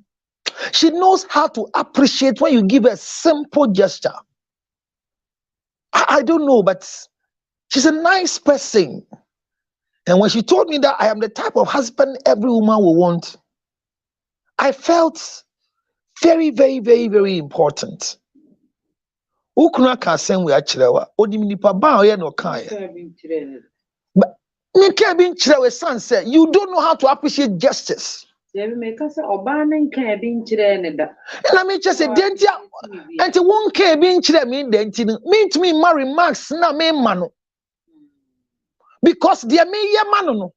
She knows how to appreciate when you give a simple gesture. I don't know, but she's a nice person. And when she told me that I am the type of husband every woman will want, I felt very, very, very, very important. Ukuna can send we achirewa. Odim nipa ba oye no kan. But me can be chirewa son said you don't know how to appreciate justice. Let me say oba can be chire And I mean just say dentia and one can be chire me denti mean to me marry Max na me mano. Because dear me ye mano no.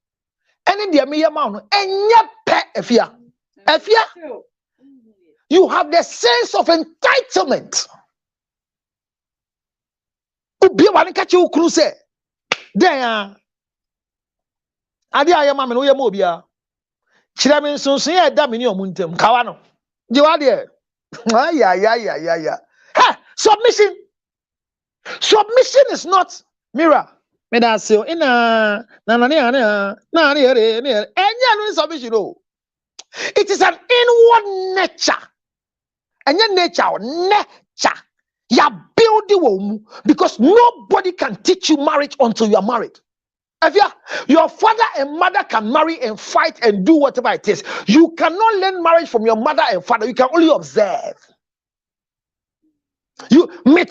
Any dear me ye mano enye pe efia. Efia. You have the sense of entitlement. Ubi wani kachi ukunu se. Den ade ayema me no ye mo bia. Chira me nsunsun ye da me ni omuntem. Kawa no. Je wa de. Ya. Ha, submission. Submission is not mirror. Me da se ina na enya no submission o. It is an inward nature. And your nature. You build the womb because nobody can teach you marriage until you are married. If your father and mother can marry and fight and do whatever it is, you cannot learn marriage from your mother and father. You can only observe. You me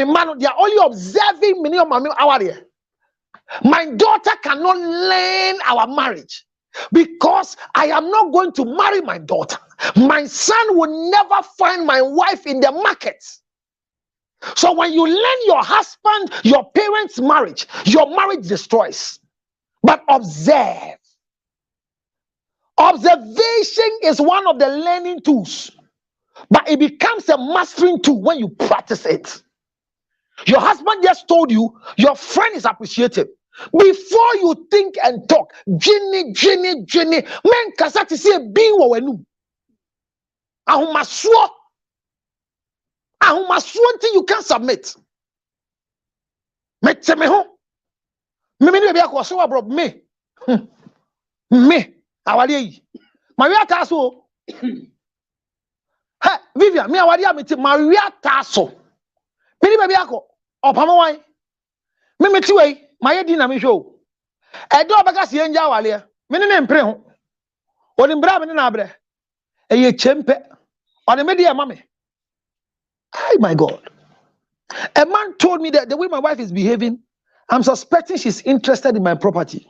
man, they are only observing many of my My daughter cannot learn our marriage because I am not going to marry my daughter. My son will never find my wife in the market. So when you learn your husband, your parents' marriage, your marriage destroys. But observe. Observation is one of the learning tools, but it becomes a mastering tool when you practice it. Your husband just told you your friend is appreciative. Before you think and talk, Jenny, men kasati say being wenu. Ahumasuo until you can't submit. Me ho. Me be akwa bro me. Me awale yi. Maria taso. Hey, Vivian, me awale me Maria taso. Me be akwa opama wan. Me ti wei, my di na me show. Edo obaka sie nja awale. Me ne mpre ho. Oni mbra me na abre. Eye chempe. Oni me dia mame. Oh my God. A man told me that the way my wife is behaving, I'm suspecting she's interested in my property.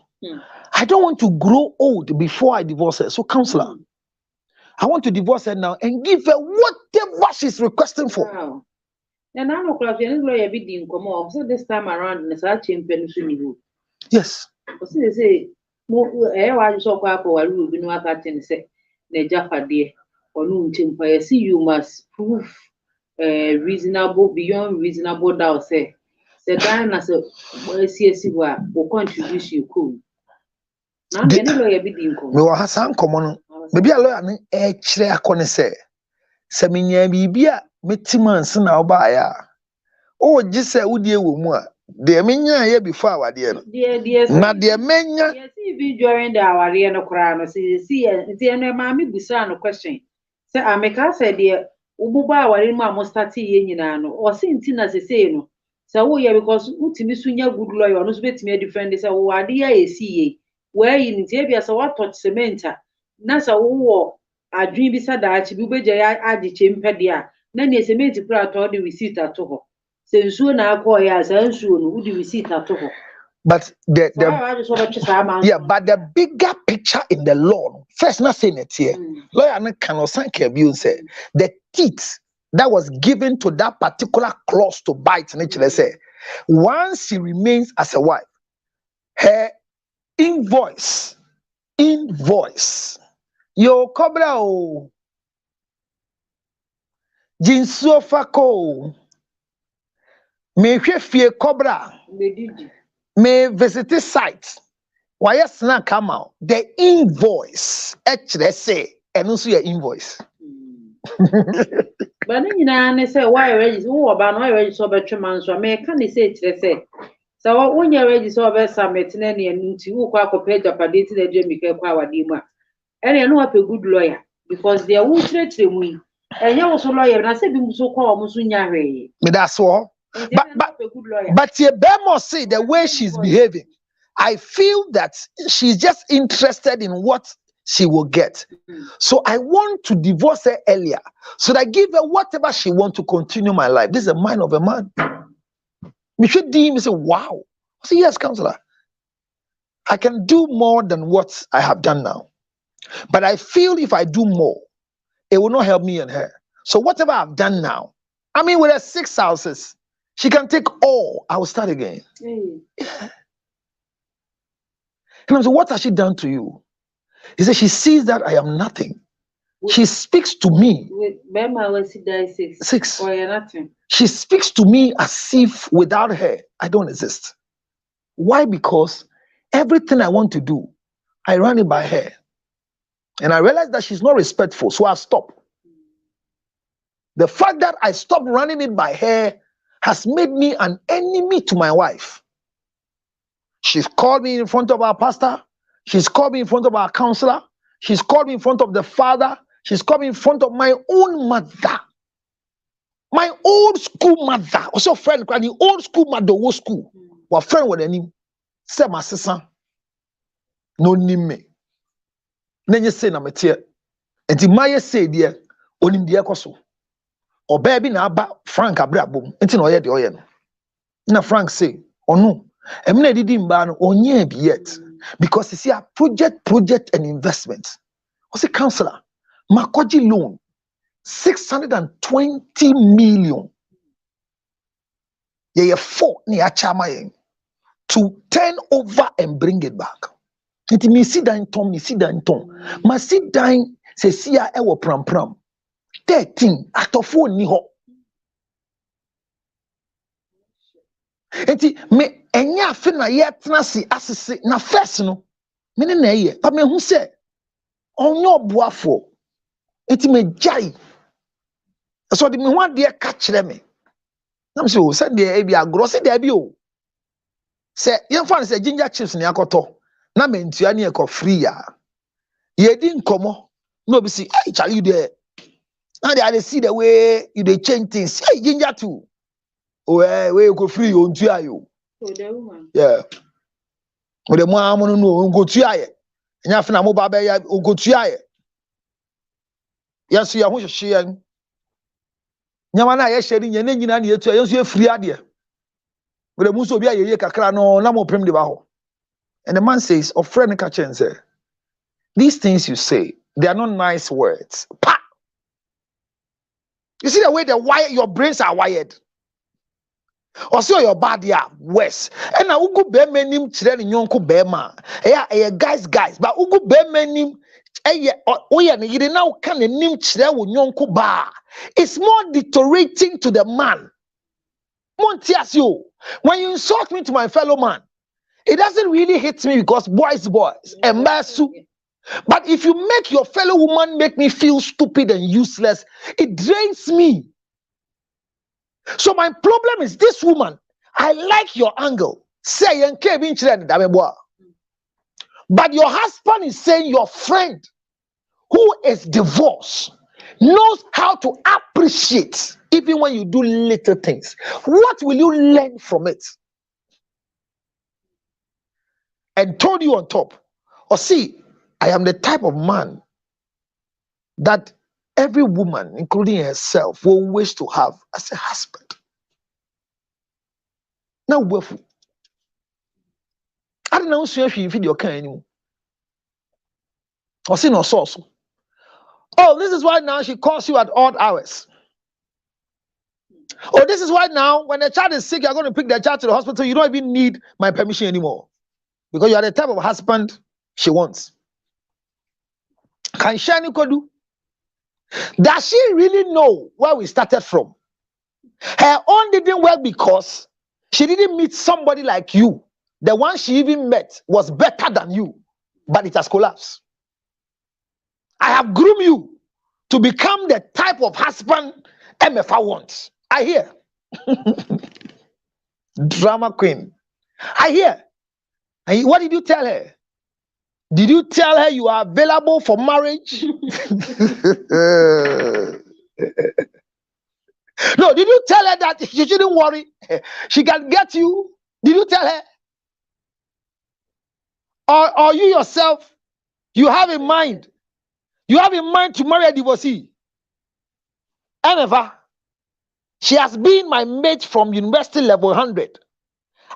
I don't want to grow old before I divorce her. So, counselor, I want to divorce her now and give her whatever she's requesting for. Wow. And I'm not so this time around, yes. They say, you must prove reasonable beyond reasonable doubt. Say, the dying as a CSC will contribute you cool. Now, any lawyer be the income. No, Hassan, common. Maybe a lawyer, a chair, can say, Seminia Bibia, Metimans now by ya. Oh, just say, would you more? Dear Minya here before our dear. Dear, not dear Menya. Yes, if during the hour, no crown, see, and mammy Busan question. Say, I make us say, dear. Ububa wari ma mostati ye nyina no o se ntina sese no say wo ye because utimi sunya good lawyer no so betimi defend say wo ade ya esi ye where you ntie bia say what touch cementa na say wo adwin bi sadaachi bi beja ya ade chempede a na ne cement kura to de receipt ato ho say nsuo na akọ ya say nsuo no wo de receipt ato ho. But but the bigger picture in the law, first not saying it here. Lawyer cannot sank abuse say the teeth that was given to that particular clause to bite. Once she remains as a wife, her invoice, yo cobra o, jinsofako, me fie cobra, me visit site. Why yes na come out? The invoice, say, and also your invoice. But then you say why register? Who about no register better man? So I can say say. So when you register over summit, and any and who quite pay the party to the Jamie Power Dima. And I know a good lawyer because they won't treat me. And you also lawyer, and I said, "Bim so called Musunya Ray." Me that's all. But you better say the way she's behaving. I feel that she's just interested in what she will get. So I want to divorce her earlier so that I give her whatever she wants to continue my life. This is the mind of a man. We should deem and say, wow. I say, yes, counselor. I can do more than what I have done now. But I feel if I do more, it will not help me and her. So whatever I've done now, I mean, with her 6 houses, she can take all. I will start again. And I said, what has she done to you? He said, she sees that I am nothing. She speaks to me. 6. She speaks to me as if without her, I don't exist. Why? Because everything I want to do, I run it by her. And I realized that she's not respectful, so I stopped. The fact that I stopped running it by her has made me an enemy to my wife. She's called me in front of our pastor. She's called me in front of our counselor. She's called me in front of the father. She's called me in front of my own mother. My old school mother. Also friend, the old school mother, old school. What friend with any? Say my sister. No name me. Nenye say na metie. Enti maye say dear, onim dear koso. Or baby na aba Frank abrabom. Enti na oye de oye no. Na Frank say, oh no. Emne didi mba no onye bi yet. Because you see a project and investment. What's a counselor? Makoji loan 620 million. Yeah, 4 ni achama to turn over and bring it back. It me sit down tom, me sit down tom. Ma sit down se siya ewo pram pram. 13 atofo ni ho. Enti me enya afe na ye tena si asese na first no me ne na ye pa me hu se onyo obuafo enti me jai so de me ho ade ka kire me na me se o se de e bi agro se de bi o se ye fa se ginger chips ne akoto na me ntua ne e ko free ya ye di nkomo na obi si hey Charlie you there now they see the way you dey change things hey ginger too oh we go free on ntua yo. Yeah. With the more no go to aye. And you na mobile be ya go to aye. Yes, you ho hye. Nyama na ye share nye nyina na ye tu ye free ade. With the muso bi aye kakra no na mo prem de ba ho. And the man says, "Of friend ka chen say, these things you say, they are not nice words." Pa! You see the way your brains are wired. Or so your body are worse. And now ugu be menim chire ni nyonko be ma. Guys, but ugu be menim oya ne yire na uka ne nim chire wo nyonko ba. It's more deteriorating to the man. Montiasio, when you insult me to my fellow man, it doesn't really hit me because boys, embasu. But if you make your fellow woman make me feel stupid and useless, it drains me. So my problem is this woman. I like your angle. Say but your husband is saying your friend who is divorced knows how to appreciate even when you do little things. What will you learn from it? And told you on top. Or see, I am the type of man that every woman, including herself, will wish to have as a husband. Now, I don't know if you video can anymore. Or see no source. Oh, this is why now she calls you at odd hours. Oh, this is why now when a child is sick, you're going to pick the child to the hospital. You don't even need my permission anymore because you are the type of husband she wants. Can Shani Kodu? Does she really know where we started from? Her own didn't work because she didn't meet somebody like you. The one she even met was better than you, but it has collapsed. I have groomed you to become the type of husband MFA wants. I hear. Drama queen. I hear. And what did you tell her? Did you tell her you are available for marriage? No, did you tell her that she shouldn't worry? She can get you. Did you tell her? Or you yourself, you have in mind. You have in mind to marry a divorcee. However, she has been my mate from university level 100.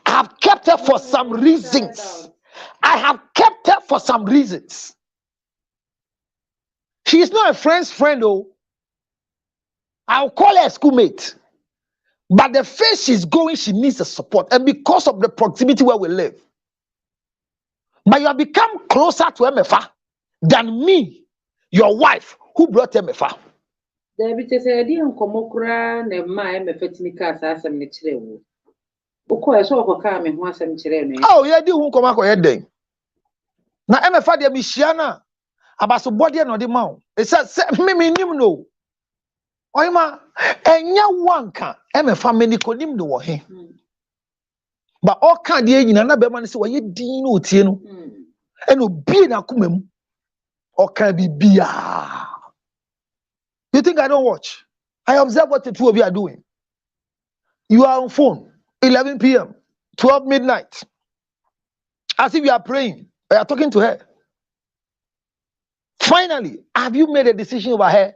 I have kept her for some reasons. I have kept her for some reasons. She is not a friend's friend, though. I'll call her a schoolmate. But the phase she's going, she needs the support. And because of the proximity where we live. But you have become closer to MFA than me, your wife, who brought MFA. David says, I didn't come over and my MFA as I'm the oh, yeah, do come out of day. Now, MFA, the Michiana, about so body and the mount. It says, me, no. Oima, and ya one can, MFA, many could him do him. But all can't the engine and a beman say, well, you dino tino. And no be na kumem or can be beer. You think I don't watch? I observe what the two of you are doing. You are on phone, 11 p.m., 12 midnight. As if you are praying, or you are talking to her. Finally, have you made a decision over her?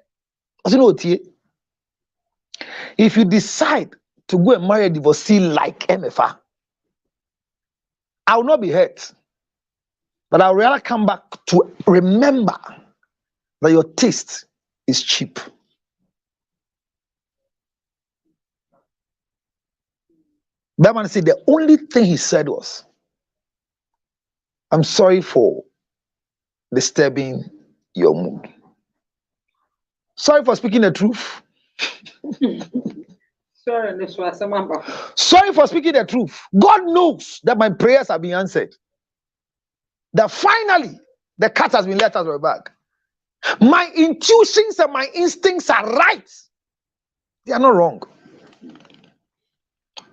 If you decide to go and marry a divorcee like MFA, I will not be hurt. But I will rather come back to remember that your taste is cheap. Berman said the only thing he said was, I'm sorry for disturbing your mood. Sorry for speaking the truth. Sorry for speaking the truth. God knows that my prayers have been answered. That finally the cat has been let out of the bag. My intuitions and my instincts are right. They are not wrong.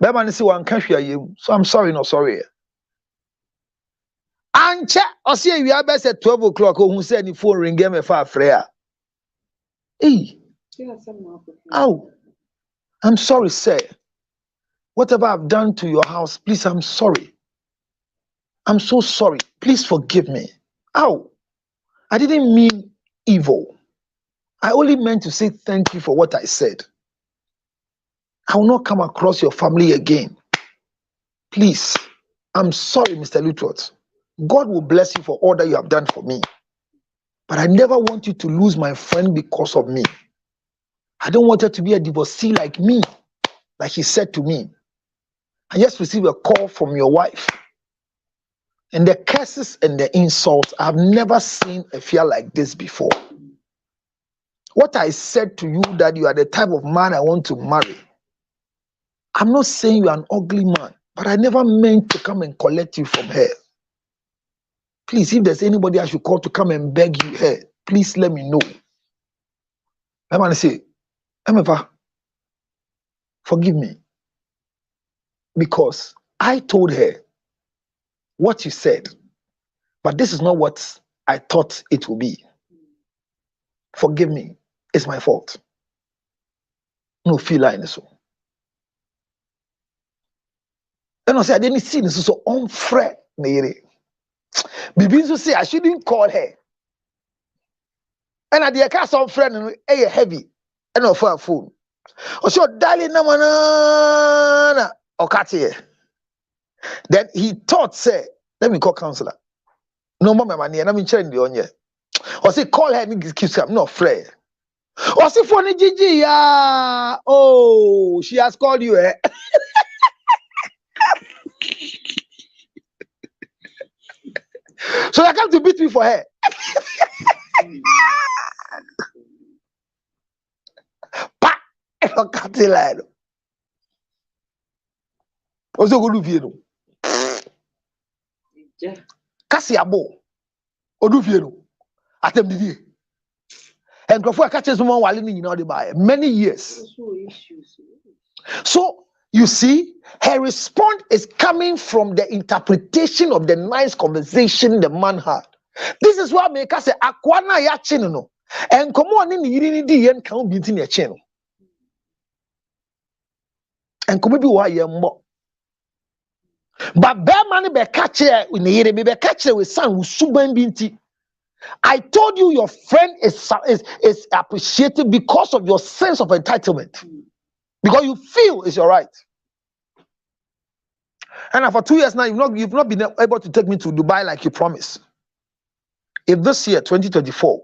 So I'm sorry, no sorry. Anche, I see you have at 12 o'clock. Who said the phone ring game for Freya? Hey, oh, I'm sorry, sir. Whatever I've done to your house, please, I'm sorry. I'm so sorry. Please forgive me. Oh, I didn't mean evil. I only meant to say thank you for what I said. I will not come across your family again. Please, I'm sorry, Mr. Lutrot. God will bless you for all that you have done for me. But I never want you to lose my friend because of me. I don't want her to be a divorcee like me, like she said to me. I just received a call from your wife. And the curses and the insults, I've never seen a fear like this before. What I said to you that you are the type of man I want to marry. I'm not saying you're an ugly man, but I never meant to come and collect you from her. Please, if there's anybody I should call to come and beg you here, please let me know. I'm going to say, Emma, forgive me. Because I told her what you said, but this is not what I thought it would be. Forgive me. It's my fault. No feel like this. And I said, I didn't see this so unfair. Bibi say I shouldn't call her. And at the cast on friend heavy and of her phone. Or so darling namana or Katie. Then he thought, say, let me call counselor. No more money, and I'm in the onion. Or say, call her and keep some no afraid. Or say for Gigi, oh, oh, she has called you, eh? So I come to beat me for her. Pa! I don't cut it like that. Also go do view. Kasi abo. Odu view. Atem didi. And Crawford catches someone while in the by many years. So you see, her response is coming from the interpretation of the nice conversation the man had. This is what make us say akwana ya chino. And come on in the unity yen can be in your channel. And come be why you more. But bear money be catch in the year be catch with son who suban binti. I told you your friend is appreciated because of your sense of entitlement. Because you feel it's your right. And for 2 years now, you've not been able to take me to Dubai like you promised. If this year, 2024,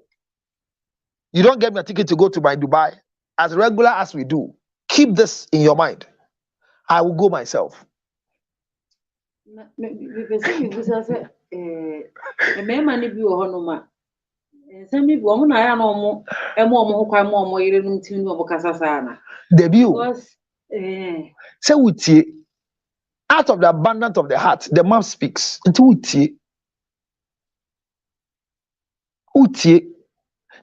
you don't get me a ticket to go to my Dubai, as regular as we do, keep this in your mind. I will go myself. Debut. Say with you, out of the abundance of the heart, the mouth speaks. Until utie.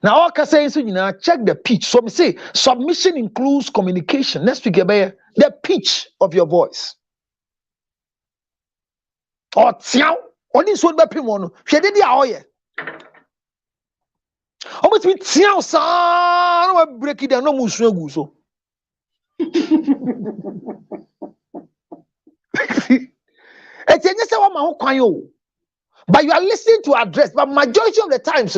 Now, all can say is check the pitch. So me say submission includes communication. Next week, the pitch of your voice. Or tiao, or this one be pimono. She did the oye. Almost with tiao sa no break it down no musu guso. It's just what my kwan. But you are listening to address. But majority of the times,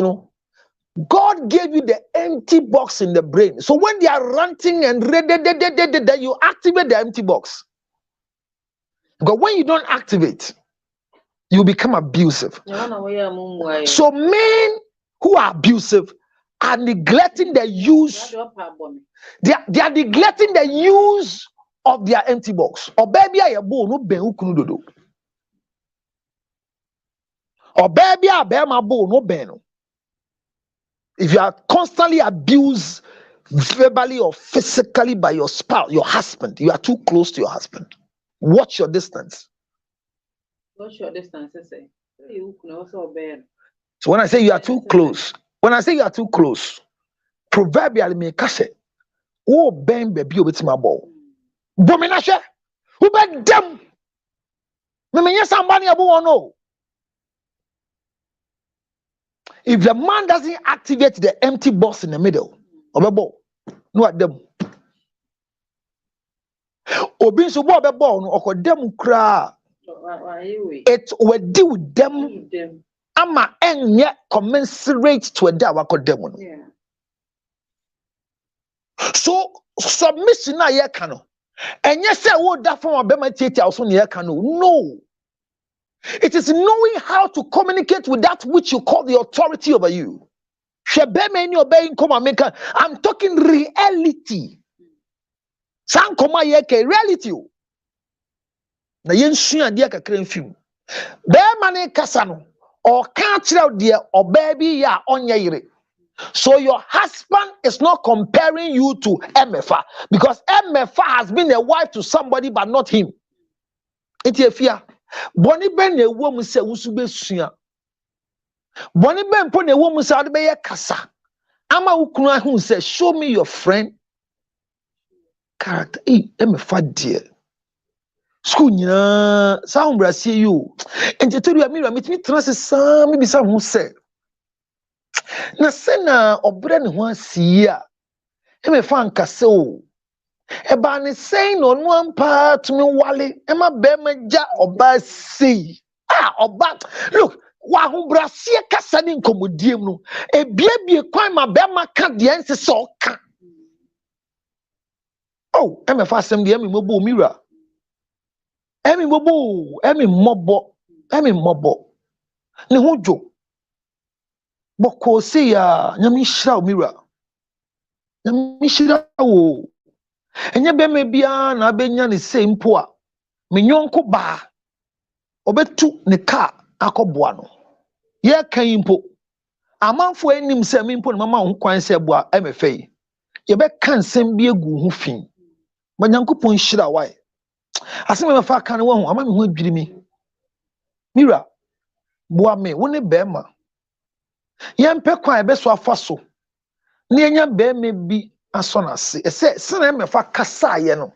God gave you the empty box in the brain. So when they are ranting and then you activate the empty box. Because when you don't activate, you become abusive. So men who are abusive are neglecting the use. They are neglecting the use of their empty box. Or baby, I no ben ukunudodo. Or baby, I bear my bo no ben. If you are constantly abused verbally or physically by your spouse, your husband, you are too close to your husband. Watch your distance. Watch your distance, say. So when I say you are too close, proverbially me kase, oh ben baby obeti my ball. Bominashe, who bet them? Me yes somebody abu no. If the man doesn't activate the empty box in the middle, no at them. Obin so bo be ball no oko dem kra. It will deal with them. Ama enye commensurate to a da wako dem no. So submission na ye kano. Enye say wo da from abema tieti also na ye kano. No. It is knowing how to communicate with that which you call the authority over you. I'm talking reality. Reality. Na yensu ade akakran fim. Be mane kasano or can't out there or baby ya onye yire. So your husband is not comparing you to MFA because MFA has been a wife to somebody but not him. Etiefia Boni ben ne wo mu se usube sua. Boni ben po ne wo mu se ade be ye kasa. Ama ukunu ahun se show me your friend character. Me fa die. School nyina sa humbrasie you. Entetori amira metimi trans sa me bisa hu se. Na se na obre ne ho asie a. Me fa nkase o. Eba ne saying no ampa to me wale ema be maja oba sei oba look wa hu brasie kasa ni nkomodiem no ebiebie kwan ma be maka de ense so ka oh ema fa asem de emi mobo mira emi mobo ne hojo boko sei ya nyami hira mira nyami hira o Enye be me bia na abenya ne same po a me nyonko ba obetu ne car akɔboa no. Ye kan mpo amanfo anim se me mpo ne mama ho kwan se boa emefa yi. Ye be kan nsɛm bi egu ho fi. Ma Nyankopɔn hyira why. Asɛm me fa kan wo ho ama me ho adwiri mi. Mira boa me wo ne bema. Ye mpe kwan ebe so afa so. Ne enya bema bi asonase. E se sene me fa kasa ye no.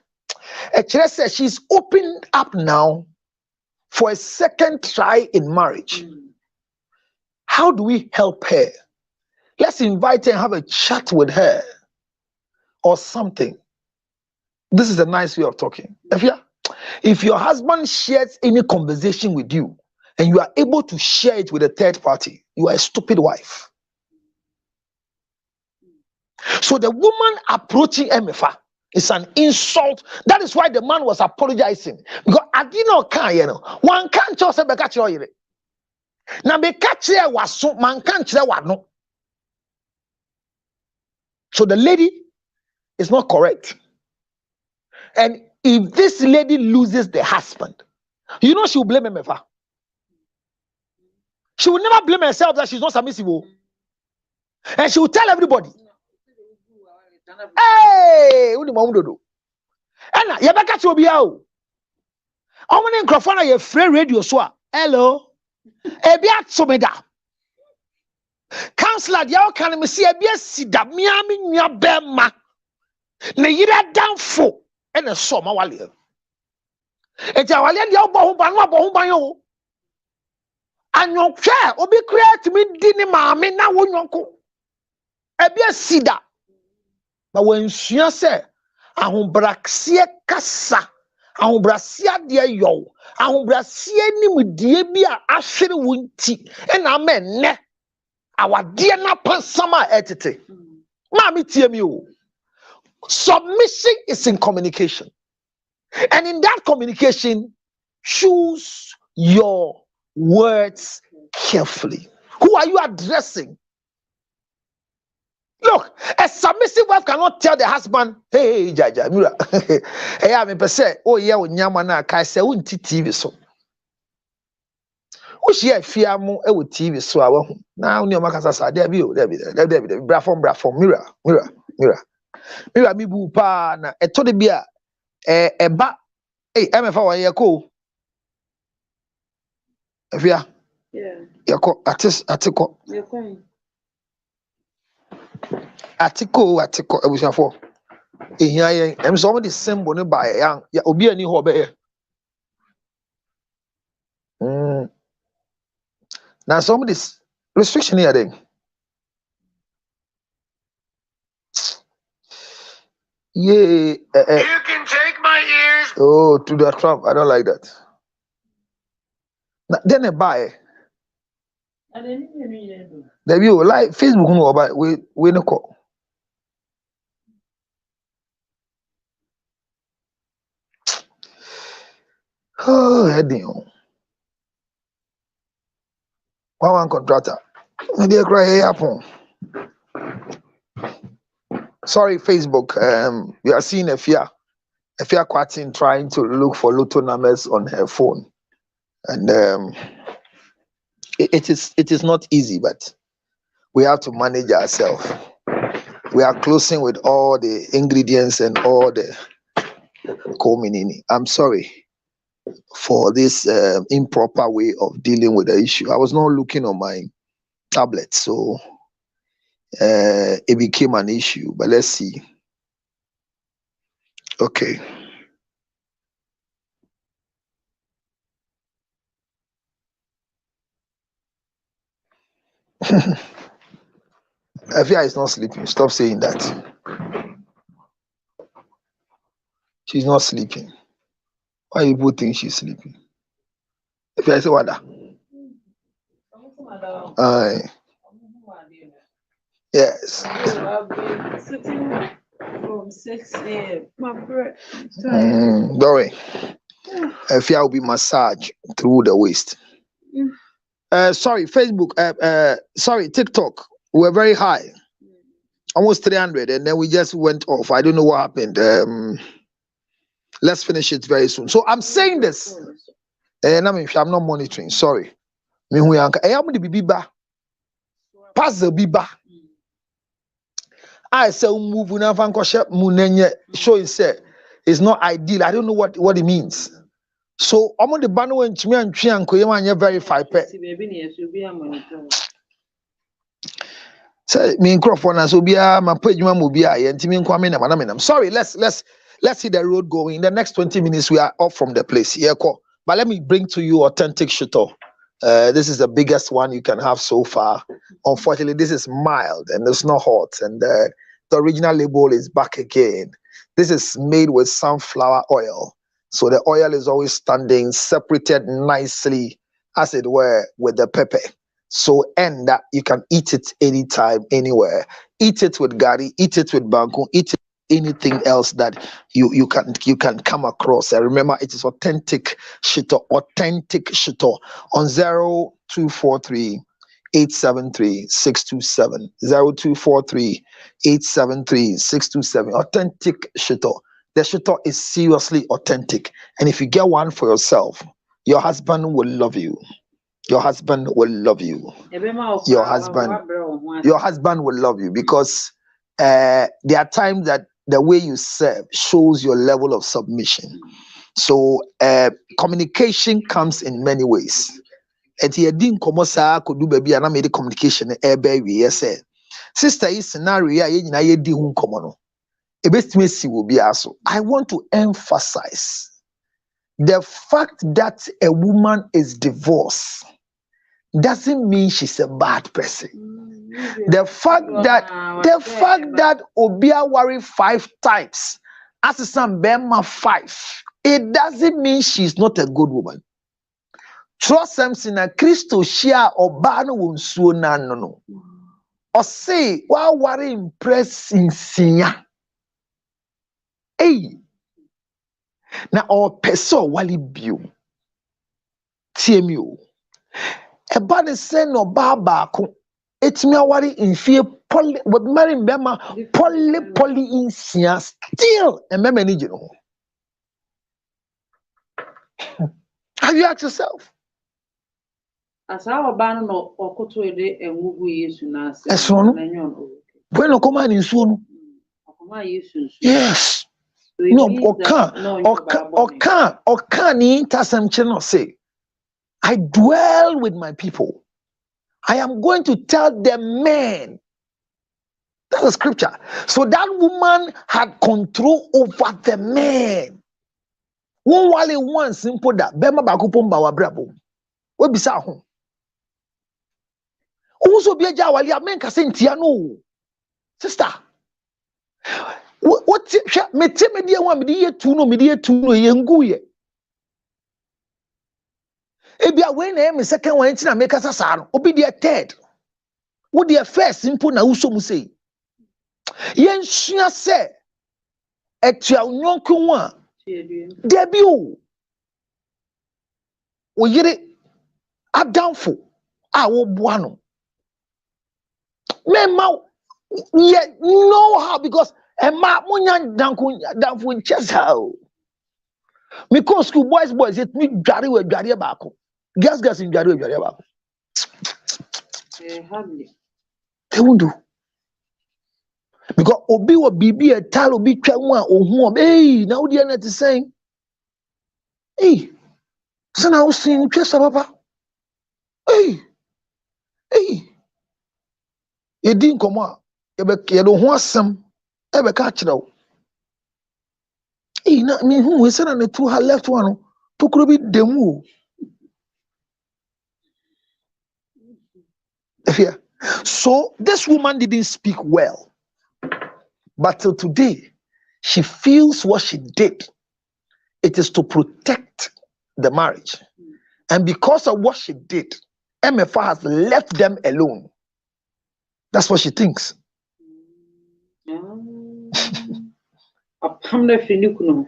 E kire say she's opened up now for a second try in marriage. How do we help her? Let's invite her and have a chat with her or something. This is a nice way of talking. If your husband shares any conversation with you and you are able to share it with a third party, you are a stupid wife. So the woman approaching Emefa is an insult. That is why the man was apologizing. Because I did not can, one can't just say catch your now be catch here was so man can't say what no. So the lady is not correct. And if this lady loses the husband, you know she will blame Emefa. She will never blame herself that she's not submissive. And she will tell everybody. Hey, what do do? And you better catch your biao. How many microphone are you free radio so? Hello. Ebia tsomeda. Counselor, you can me see ebia sida miami nya bema. Ne yira danfo e na so ma wale. E ja wale dia obo ho ban yo. Anyokwe obi create me di ni maame na wo nyonko. Ebia sida. Ba wansua se ahombrasie kasa. Ahombrasie de yo. Ahombrasie ni mudie bi a ahwere wonti. E na ma ne. Awade na pansama etete. Maami tie mi o. Submission is in communication. And in that communication, choose your words carefully. Who are you addressing? Look, a submissive wife cannot tell the husband, hey, Jaja, Mira. Hey, I'm a person. Oh, yeah, when Yamana, I say, won't TV so. Which year fear more with TV so I won't. Now, near Macasa, there be, Brafom, Mira. Mira, me boo pa na a toddy beer, a ba, hey, MFA, ya ko. If ya, yako, atiko. Atiko, I wish I for. Here, I'm some of the symbol by a young, ya, obi any hobby. Now, some of this restriction here, then. Yeah, you can take my ears. Oh, to the Trump, I don't like that. Now, then a buy. There you like Facebook no about we no call. Oh, heading. One contractor. They cry happen. Sorry, Facebook. We are seeing a fear Quatin trying to look for lotto numbers on her phone, and it is not easy, but we have to manage ourselves. We are closing with all the ingredients and all the co-meaning. I'm sorry for this improper way of dealing with the issue. I was not looking on my tablet, so it became an issue. But let's see. Okay. Afia is not sleeping. Stop saying that. She's not sleeping. Why you both think she's sleeping? Afia, say what? Yes. I've been sitting from 6 a.m. My breath. Don't worry. Afia will be massaged through the waist. Sorry, Facebook. Sorry, TikTok. We're very high. almost 300, and then we just went off. I don't know what happened. Let's finish it very soon. So I'm saying this, and I'm not monitoring. Sorry. Me who yanka. I am the biba. Pass the biba. I say move na fankoshe munenye. Show it say it's not ideal. I don't know what it means. So I'm on the banner when chimi and chianko you verify pe. Say me microphone as obia my page mu bia yentimi nkwame na manam. Sorry, let's see the road going. In the next 20 minutes we are off from the place. Yeah, cool. But let me bring to you authentic shito. This is the biggest one you can have so far. Unfortunately, this is mild and it's not hot. And the original label is back again. This is made with sunflower oil. So the oil is always standing separated nicely, as it were, with the pepper. So, and that you can eat it anytime, anywhere. Eat it with gari, eat it with banku, eat it anything else that you can come across. And remember, it is authentic shito on 0243 873 627 0243 873 627. Authentic shito. The shito is seriously authentic, and if you get one for yourself, your husband will love you. Your husband will love you. Your husband will love you, because there are times that the way you serve shows your level of submission. So communication comes in many ways. Eti yedi nkomo saa kodu baby ana me communication ebe wi yese. Sister is scenario ya ye nyina yedi hu nkomo no. Ebestime si wo bia so. I want to emphasize the fact that a woman is divorced doesn't mean she's a bad person. The fact that Obia worry 5 times, as some Bema 5, it doesn't mean she's not a good woman. Trust something a Christo share or ban won so no. Or say, while worry impressing sinya. Hey, now or peso wali biu. TMU. A bad sen no baba. It's me worry in fear poly with Mary Bema poly in sinya still and many you know. Have you asked yourself? As our ban or cotoide and woo yesu na as one. Bueno, come on in soon. Yes. No, or can't intersam channel say, I dwell with my people. I am going to tell the men. That's the scripture. So that woman had control over the men. One wale one simple that Bema bakupomba wa brabo. We bisa home. Also be a jawali a men kasentiano. Sister. What me media one media tuno yenguye. Ebia when I am second one na make us a obi the third. What the first simple na uso mu say. Yen sua se etua nyonko wa debi o. O yire adamfo a wo boa no. Me ma yet know how, because a ma munya danfo in chest how. Me call school boys it me jari we jari bako. Girls in jari bako. They won't do. Because obi wa bibi a tal obi twa one ohun hey now the net is saying hey so now seeing chest papa hey you didn't come out you don't want some ever catch it out. Hey, not me who is on the two her left one to could be demu. Yeah. So this woman didn't speak well, but till today she feels what she did. It is to protect the marriage, and because of what she did, MFA has left them alone. That's what she thinks. Apamna finikuno.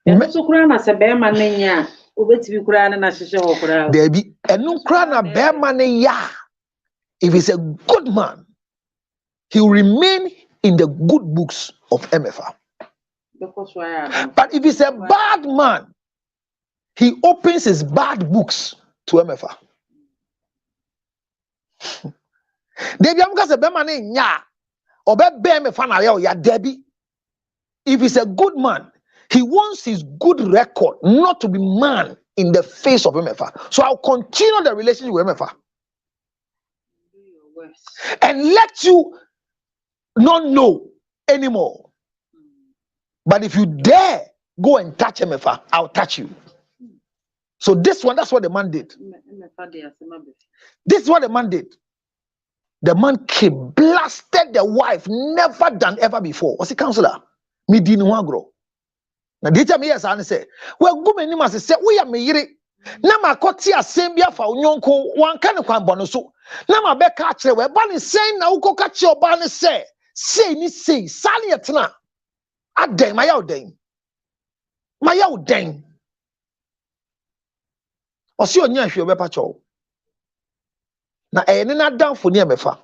Enso kura na se be ma nenya, obetibi kura na hihye ho kura. Baby, enu kura na be ma ne ya. If he's a good man, he will remain in the good books of MFA. Because why? But if he's a bad man, he opens his bad books to MFA. Debbie, I'm going to say, "Man, yeah, or be MFA na ya Debbie." If he's a good man, he wants his good record not to be man in the face of MFA. So I'll continue the relationship with MFA and let you not know anymore. But if you dare go and touch MFA, I'll touch you. So this one, that's what the man did. This is what the man did. The man came, blasted the wife, never done ever before. What's the counselor? Me didn't want grow. Now, the time yes, I say, well, go many must say, we are me. Na ma koti asembia fa unyonko wanka ne kwan bono so na ma be ka kire we ba ne sen na uko ka kire oba ne say ni say sali etna aden ma ya oden osi onya hwe obepa cho na ne na danfo ne mefa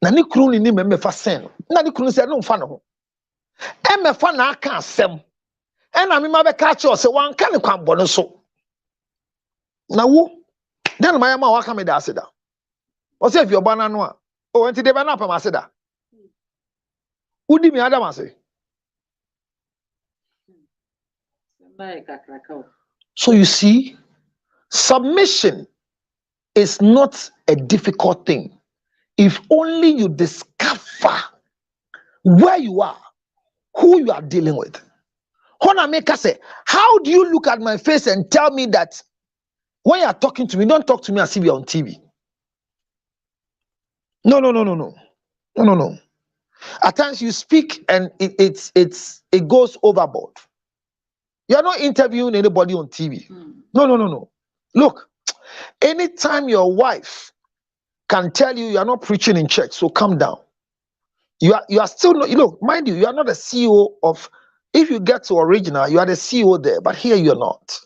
na ne kru ni mefa sen na ne kru se no mfa ne ho mefa na aka asem na me ma be ka kire se wanka ne kwan bono so na wo then my ma waka me da aseda o say if your bana no a o enti de be na pam aseda udi mi adam ase. So you see, submission is not a difficult thing if only you discover where you are, who you are dealing with. Hona make us say, how do you look at my face and tell me that when you are talking to me, don't talk to me as if you're on TV? No. At times you speak and it goes overboard. You're not interviewing anybody on TV. No. Look, anytime your wife can tell you are not preaching in church, so calm down. You are still not, look, mind you are not a CEO of, if you get to Original, you are the CEO there, but here you're not.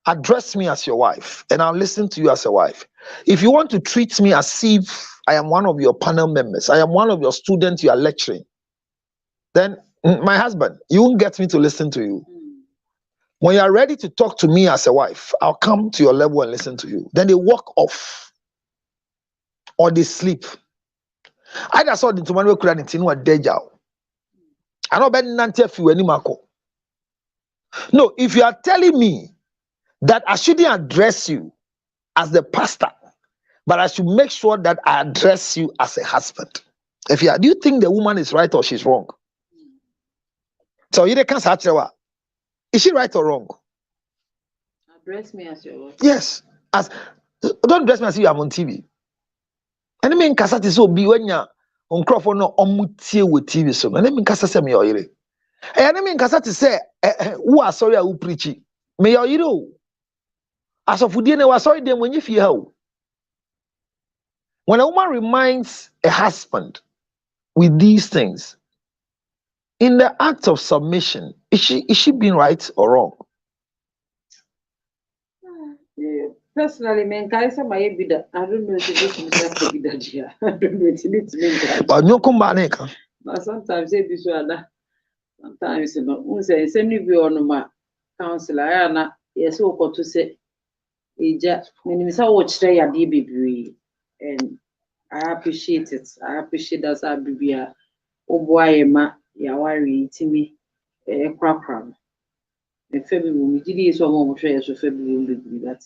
Address me as your wife, and I'll listen to you as a wife. If you want to treat me as if I am one of your panel members, I am one of your students you are lecturing, then my husband, you won't get me to listen to you. When you are ready to talk to me as a wife, I'll come to your level and listen to you. Then they walk off or they sleep. I just saw the tomorrow credit in what deja. I know Ben Nante few any marco. No, if you are telling me that I shouldn't address you as the pastor, but I should make sure that I address you as a husband. Do you think the woman is right or she's wrong? So you can't say, is she right or wrong? Address me as your wife. Yes. Don't address me as if I'm on TV. And I mean, Cassati so be when you're on Crawford no omutie with TV so. And I mean, Cassati me or ire. And I mean, Cassati say, who are sorry who preach it? Me your hero. As of Udine was sorry them when you feel. When a woman reminds a husband with these things, in the act of submission, is she being right or wrong? Personally, man, I don't know if it be that here. I don't know if it needs to But no come back. But sometimes it be so that sometimes you say send me on my counselor. And yes, so to say, when I watch there, I did and I appreciate it. I appreciate that I be oh boy, ma ya worry to me crap. In February, we did so more share so February that.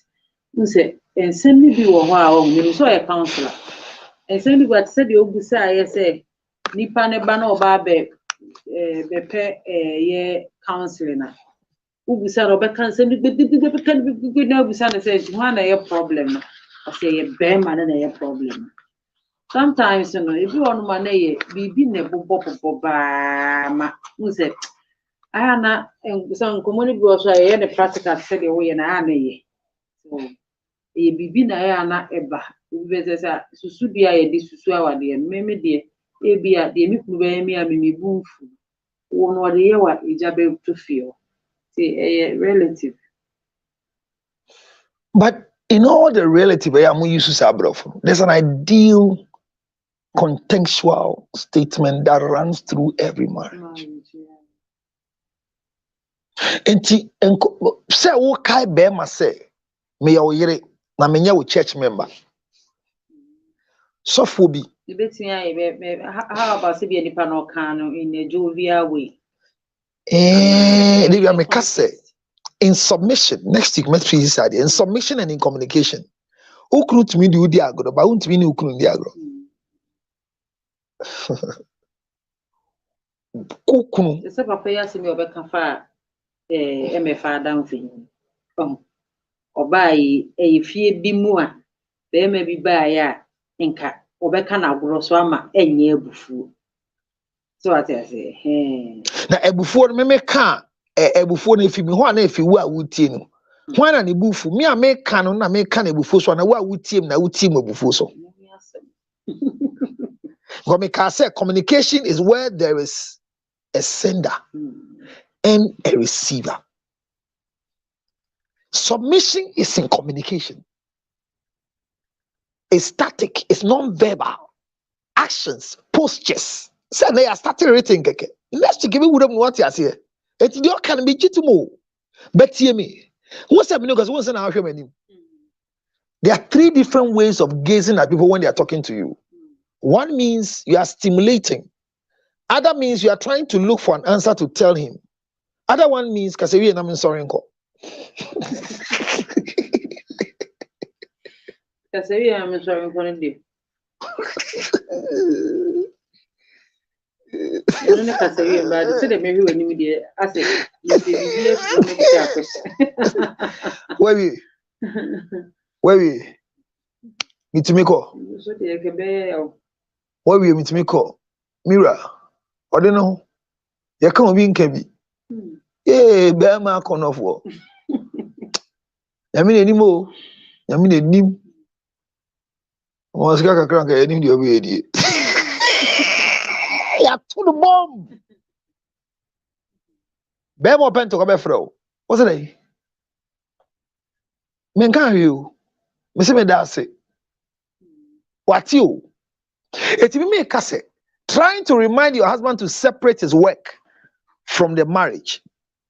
Say and send me be one so a counselor. And send me what said the Obusa, I say, Nipa ne bano babe bepe ye counseling. Ubusa Robert can send me good no Busan says one a problem. I say a bear man and a problem. Sometimes you know if you want money, be never boba say I na and some community was a practical said away and I so e bibi na ya na eba ubezesa susu bia ye di susu awade meme de e bia de mi kunu be mi amemi bunfu wo no de ye wa ejabe to feel see relative. But in all the relative there's an ideal contextual statement that runs through every marriage. Enti say wo kai be ma say me ya wo yere na me nya wo church member. Sofo bi how about say be nipa no kan in a jovial way? They me say in submission next week let's see this idea in submission and in communication. Ukunu to me do di agro ba untimi ni ukunu di agro. Ukunu Ese papa ya se me obeka fa MFA down fin. Oba yi efie bi mu a be ma bi ba ya nka obeka na agro so ama enye abufu. So what I say na ebufuo no me ka ebufuo na efi mi ho na efi wo a wutie no. Ho na ne bufu me a me ka no na me ka na ebufuo so na wo a wutie na wutie mu ebufuo so. Because me can say communication is where there is a sender and a receiver. Submission is in communication. It's static, it's non-verbal. Actions, postures. Say they are starting written. Let's give it what you say. It can be legitimate. But hear me. What's happening? Because once now there are three different ways of gazing at people when they are talking to you. One means you are stimulating. Other means you are trying to look for an answer to tell him. Other one means kasewi and I'm sorry uncle. Kasewi and I'm sorry uncle. I don't know kasewi and bad. Say that maybe when you meet I say where we Mitimiko. So they can be where we Mitimiko. Mira. I don't know. You can't be in Kebi. Yeah, bear my corner of war. I mean, anymore. I mean, a name. Was got a crank any of your way. Yeah, to the bomb. Bear more pen to come fro. What's it? Men can you? Miss me that's it. What you? It will make us trying to remind your husband to separate his work from the marriage.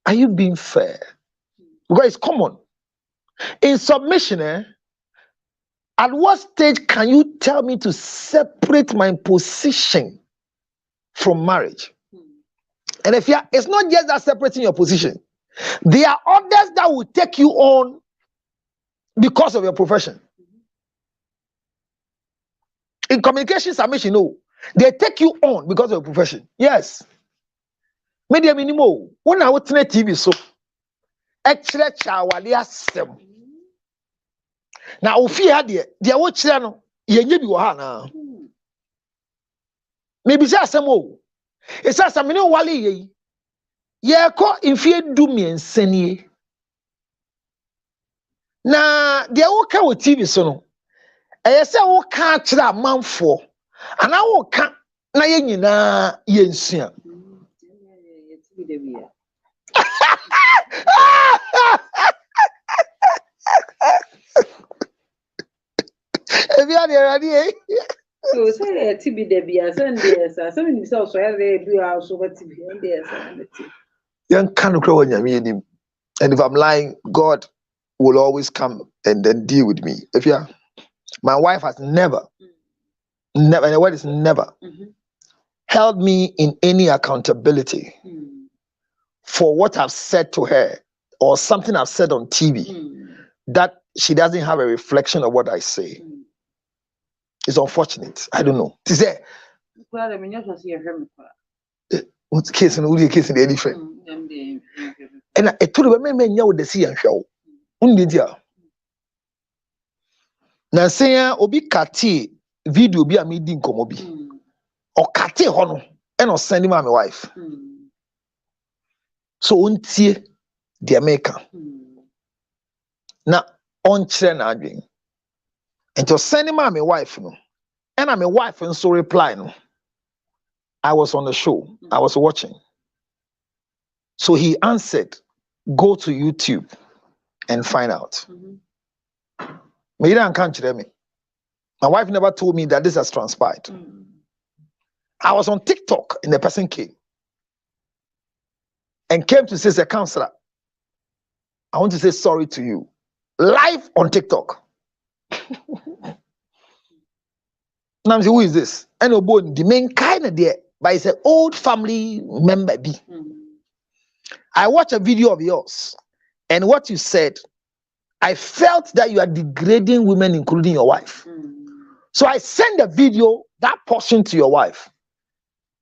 Are you being fair? Because it's common. In submission, at what stage can you tell me to separate my position from marriage? And if it's not just that separating your position, there are others that will take you on because of your profession. In communication submission, no. They take you on because of your profession. Yes. Media minimum. When I watch TV, so extra chawali system. Now, if you had the watch channel, you be wahana. Maybe say some more. It says some new wali ye. Ye ko infie do me and seni. Na the woka with TV so no. I say woka chira manfo. And I will come na ye nyina ye nsia. If you are ready, so say TB Debbie, send this. Some in this also do also what TB and this. Young can grow on your meaning. And if I'm lying, God will always come and then deal with me. If you are, my wife has never, and the word is never, held me in any accountability for what I've said to her or something I've said on TV that she doesn't have a reflection of what I say. It's unfortunate. I don't know. Is there? What's the case in the case in the different? And I told you, men know the sea and show. Now, say, Obi Kati video be a meeting komobi or Kati hono and or sending my wife. So, untie the American. Now, on chain arguing. And to send my wife, no, and I'm a wife, and so reply, no. I was on the show, I was watching. So he answered, go to YouTube and find out. Me don't can't tell me. My wife never told me that this has transpired. I was on TikTok and the person came to say, "Sir Counselor, I want to say sorry to you." Live on TikTok. Now I'm saying, who is this? And the main kind of there, but it's an old family member. I watched a video of yours, and what you said, I felt that you are degrading women, including your wife. So I sent the video, that portion, to your wife.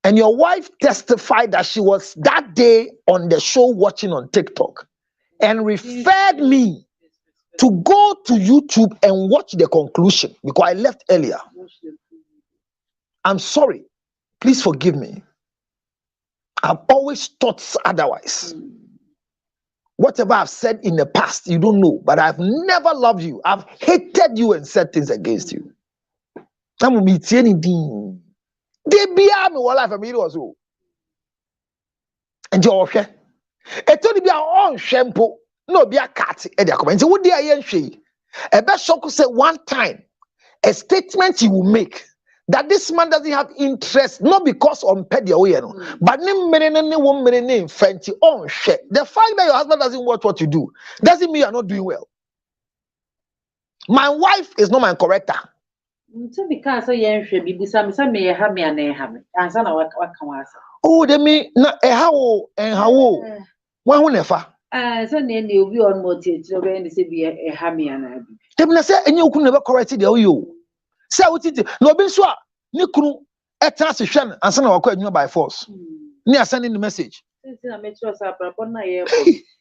And your wife testified that she was that day on the show watching on TikTok and referred me to go to YouTube and watch the conclusion because I left earlier. I'm sorry. Please forgive me. I've always thought otherwise. Whatever I've said in the past, you don't know, but I've never loved you. I've hated you and said things against you. I'm meeting anything. They be me one life for me also. And you're okay. It only be our own shampoo. No, be a cat. And they're coming. So what they are saying? A best shock say one time a statement you will make that this man doesn't have interest, not because on pedia, but the fact that your husband doesn't watch what you do doesn't mean you're not doing well. My wife is not my corrector. Oh, they mean na how and how one will never. So nearly will be on motive to be a hammy and They say, and you could never correct it. You say, what it no be sure. Nikunu at transition and son of a by force. Near sending the message.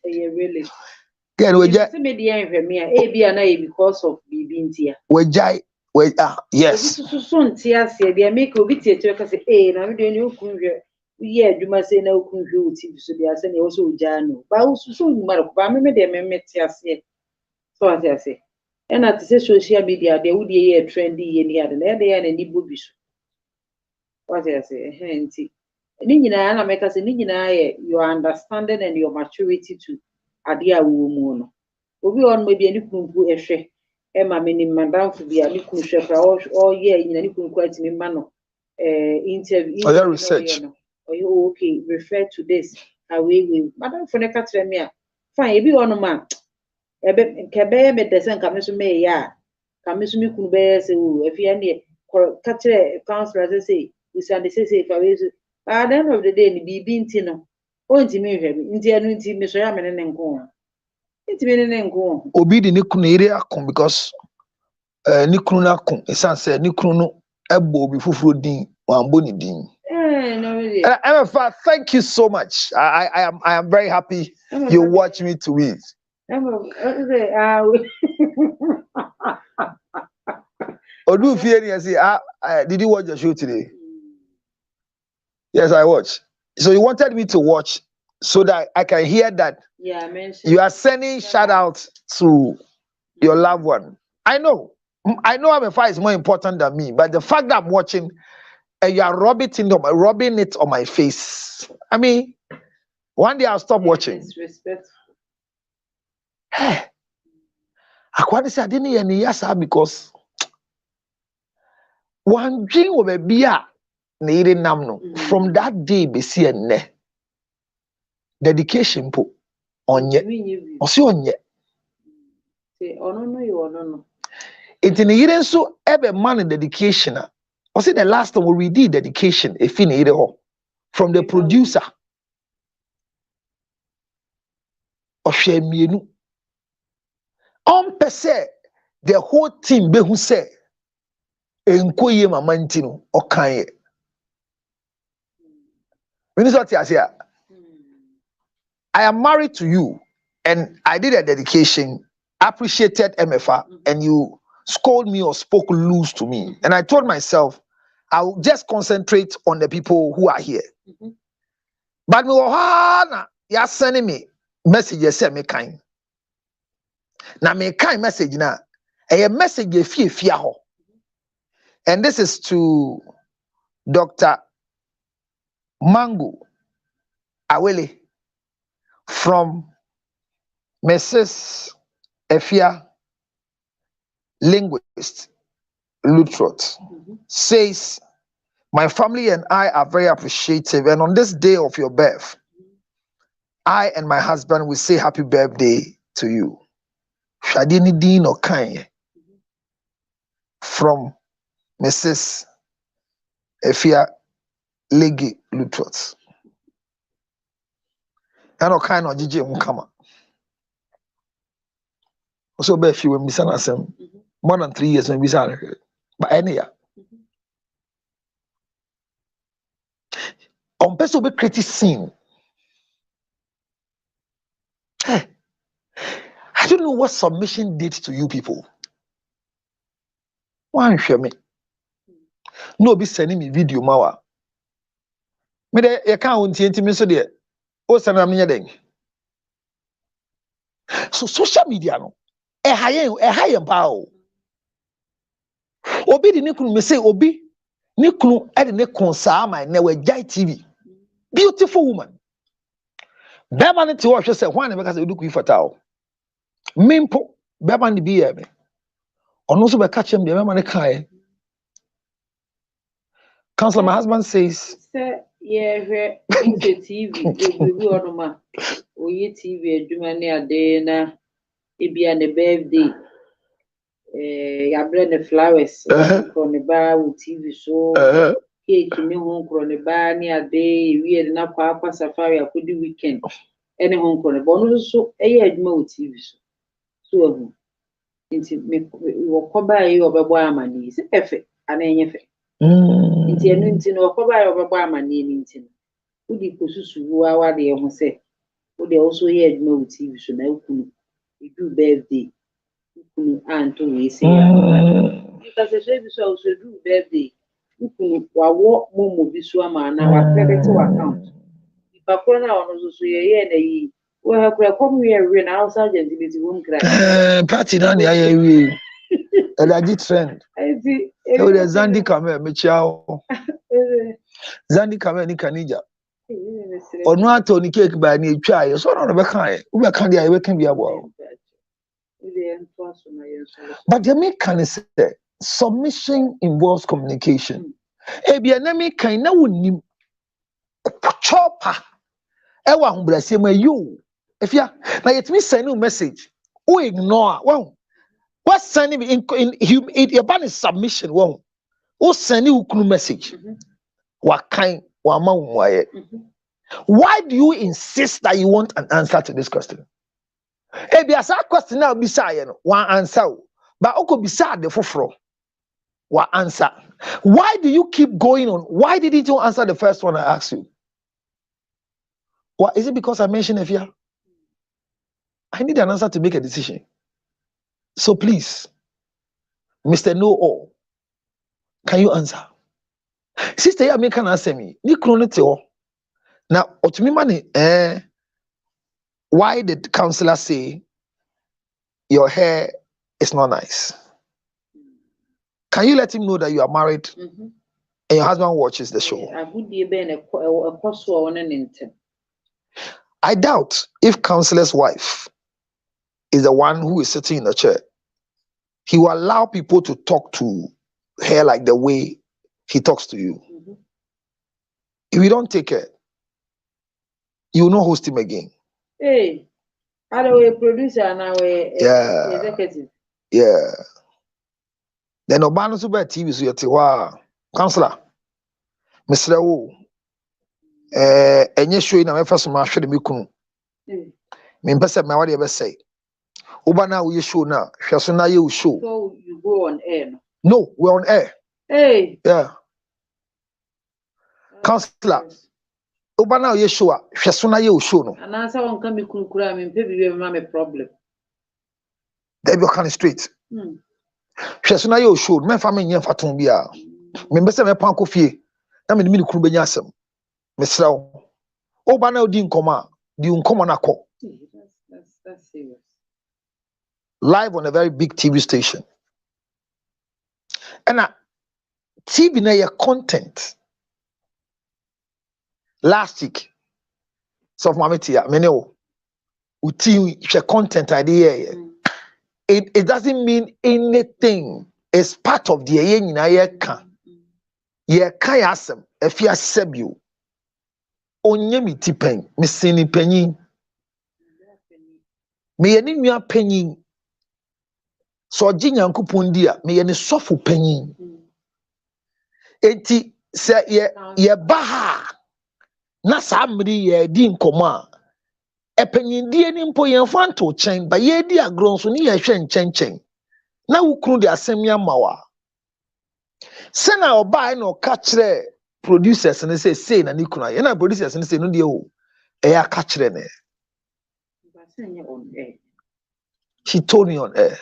Really. Get away, because of being here. Yes. Soon, tears here, they make a bit to say, eh, now we don't know. Yeah, you must say no, so they are saying also Jano. But also soon, Mark, but I remember them met tears here. So as I say. And at the social media, they would be a trendy and the other, they are any boobies. What I say, Henty. Nina, make us your understanding and your maturity to Adia woman. We on maybe any kumpu eshe. Emma meaning madam to be a nikum shepherd all year in any quite in manner. Interview research. Oh, okay, refer to this. Away with Madam for the Catremia. Fine, be on a man. Cabe met the same commission may ya. Commission me could bear say, if you any catch a counselor, say, we send the say if I was at the end of the day, be being tino. Oh, into me, Indian, Mr. Yaman and go on. It's been an go. Obedi Nikunere because Nikruna kun, esan say Nikruno ebo bi fufuro din, wamboni din. MFA, thank you so much. I am very happy you watch me to it. Odu Fieni say, did you watch the show today? Yes, I watched. So you wanted me to watch so that I can hear that you are sending shout out to your loved one. I know MFA is more important than me, but the fact that I'm watching and you are rubbing it on my face. I mean, one day I'll stop watching. Hey, I can't say I didn't hear any yes because one dream of a beer needed namno from that day be see ne dedication po onye osi onye it in the so ebe man dedication. I say the last time we did dedication from the producer of Shemienu. Per se, the whole team be who say enkoye mamantino or kanye. I am married to you and I did a dedication, appreciated MFA, and you scold me or spoke loose to me. And I told myself, I'll just concentrate on the people who are here. But you're sending me messages, say me kind. Now me kind message now. A message fear. And this is to Dr. Mangu Awele from Mrs. Efia, linguist, Lutrot says, my family and I are very appreciative, and on this day of your birth, I and my husband will say happy birthday to you. Shadini Dean Okanye from Mrs. Efia Legi Lutrot. And Okanye Ojiji Mukama. Also, be few when we san more than 3 years when we san. But anyhow, on person be create scene. Hey, I don't know what submission did to you people. One share me. No be sending me video mawa. Me de ye kan won tie ntimi so de o send am nya den. So social media no e hayen pa o. Obi di ne kunu me say obi ne kunu e de ne kon saa man na we Jai TV. Beautiful woman. Beba ne ti wo hwe say hwan na be ka say oduku ifata o. Mimpo beba ne bi ye me. Ono so be ka chem de beba ne kai. Counselor, my husband says, yeah, it's TV. We are no we TV. Do many a day na. It be on the birthday. Ya bring the flowers from the bar with TV show. Cake in the home from the bar near day. We had enough papa safari. I could do weekend. Any home from the bonus so. Had more TV show. So, into me, we will come by you over Boyamani. It's perfect. And any effect. Nti enu nti no okoba ya obegba amane ni nti no udi kosusu wa wa de ho se udi also hear adwuma with TV so na ukunu you do birthday ukunu anto we say ya because say bi so also do birthday ukunu wa wo momo bi so ama na wa credit to account ipa kro na ono so ye na yi we ha kra come we na outside the biti won kra party na ya we Elaji trend. So the Zandi Kame, Michao. Zandi Kame, ni Kanija. Or no Tony cake by any child. So on the kind. We can't be able to be a wall. But the make can say submission involves communication. Ebi enemy kind na woni chopper. Ewa humbrase ma you. If ya na yet me send you message. Who ignore. Wow. What sending in your ban submission? Whoa, who send you message? What kind? Why do you insist that you want an answer to this question? If you ask a question now, beside one answer, but okay, beside the fufro, what answer? Why do you keep going on? Why didn't you answer the first one I asked you? What is it because I mentioned Efia? I need an answer to make a decision. So please, Mr. Know All, can you answer? Sister, you can answer me. Ni chronite now, otumi money, why did counselor say your hair is not nice? Can you let him know that you are married and your husband watches the show? I doubt if counselor's wife is the one who is sitting in the chair, he will allow people to talk to her like the way he talks to you. If you don't take care, you will not host him again. Hey, how do we producer and our executive? Yeah. Then Obano Super TV so yeti wa counselor. Mr. Wu enye show na me first ma hwede me kunu. Me mpese me wa de be say. Oba na we show na hweso na ye show. So you go on air? No, we're on air. Hey. Yeah. Counselor. Oba na we show hweso na ye show no. And answer one can be kura me pay be me problem. They be kind straight. Hweso na ye show me fa me nya faton bia. Me mbese me pan kofie. Na me ni kunu benya asem. Me sraw. Oba na odi nkoma, di nkoma na ko. That's serious. Live on a very big TV station. And TV na your content. Last week, so for Mama Tia, meneo, uti your content idea. It doesn't mean anything. is part of the ye nyina ye ka yasem afia sebio onye mi tipen me sini panyin me ye ni nua panyin so ogye Nyankopɔn di a me ye ne sɔfo panyin enti se ye ba ha na saa mmiri ye di nkɔmɔ a epanyindie ni mpo ye mfa nto kyɛn ba ye di agro nso ni ye hwɛ nkyɛnkyɛn na wukunu de asɛm ya mawa sena oba na ɔka kyerɛ producers ne say na ne kunu ayɛ na producers ne say no de o ɛyɛ aka kyerɛ ne she told me on air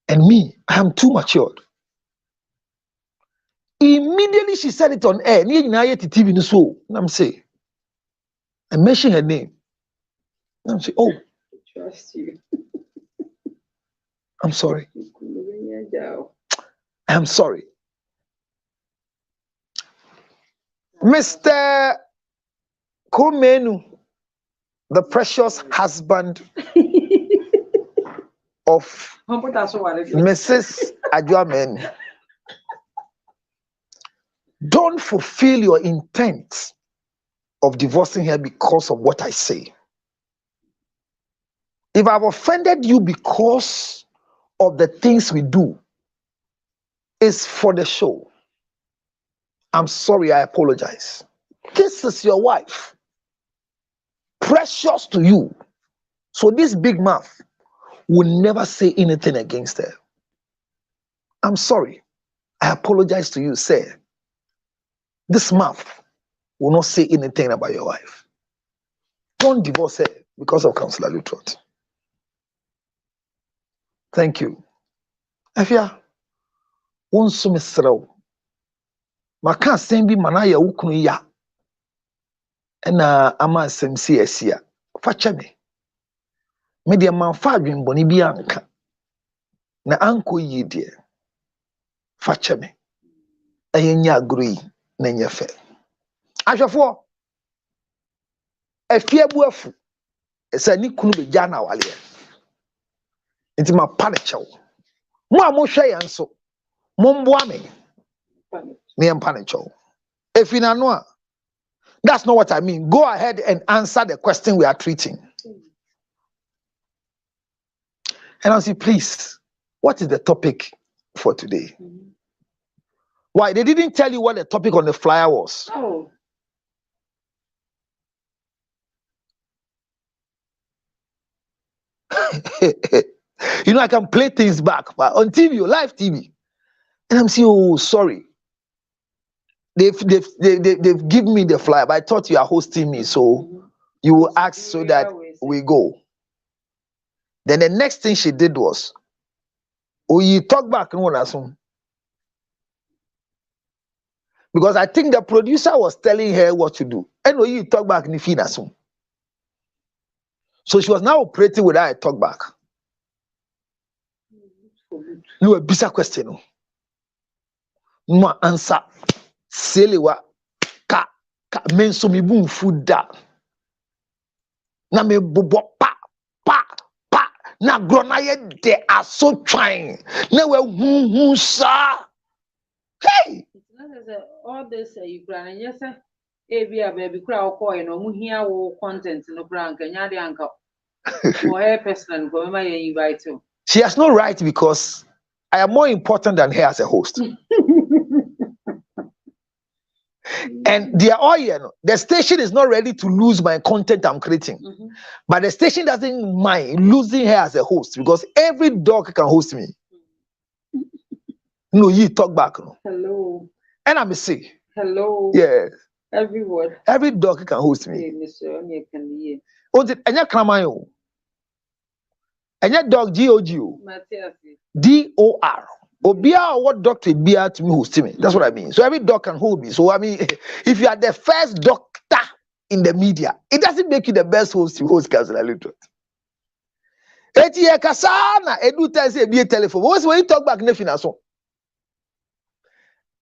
and me I am too matured. Immediately she said it on air. Ni nyina yɛ TV no so. Na me say, I mention her name. Na me say, oh, Trust you. I'm sorry. I'm sorry. Mr. Komenu, the precious husband of Mrs. Ajuamen, don't fulfill your intent of divorcing her because of what I say. If I've offended you because of the things we do, it's for the show. I'm sorry, I apologize. This is your wife, precious to you. So this big mouth will never say anything against her. I'm sorry. I apologize to you, sir. This mouth will not say anything about your wife. Don't divorce her because of Councillor Lutrot. Thank you. Afia, won so mesrɛw. Maka asɛm bi mana ya wukunu ya. Ɛna ama asɛm si asia. Fa kyɛ me. Me de manfa adwenbɔne bi anka. Na anko yi de. Fa kyɛ me. Ɛyɛ nya agoro yi na nya fɛ. Ahwɛfoɔ. Afia bu afu. Ɛsɛ ni kunu be gya na wale. Nti ma pa ne kyɛw. Mo a mo hwɛ yɛn so. Mo mboa me. Me mpa ne kyɛw. Efina no a. That's not what I mean. Go ahead and answer the question we are treating. And I'll say, please, what is the topic for today? Why? They didn't tell you what the topic on the flyer was. Oh. You know, I can play things back, but on TV, live TV. And I'm saying, oh, sorry. They've given me the flyer, but I thought you are hosting me, so you will ask so that we go. Then the next thing she did was, oh, you talk back, because I think the producer was telling her what to do. And you talk back, so she was now operating without a talk back. No, a bizarre question. No answer. Selewa ka menso mi bu fuda. Na me bobo pa na grona ye de aso trying. Na we hu sa. Hey! All this you can yes sir. Ebia baby kura okọ no mu hia wo content no kura nka nya de anka. For her personal go ma ye invite you. She has no right because I am more important than her as a host. And they are all here. The station is not ready to lose my content I'm creating. But the station doesn't mind losing her as a host because every dog can host me. No, you talk back. No. Hello. And I'm say. Hello. Yeah. Everyone. Every dog can host me. Hey, Mr. Onye can be. Enya kramayo. Enya dog G-O-G-O. D-O-R. Obia what doctor be to me host me. That's what I mean. So every dog can hold me. So I mean, if you are the first doctor in the media, it doesn't make you the best host to host Councillor Lutrot. Eti kasana edu tell say be a telephone. When you talk back nothing so.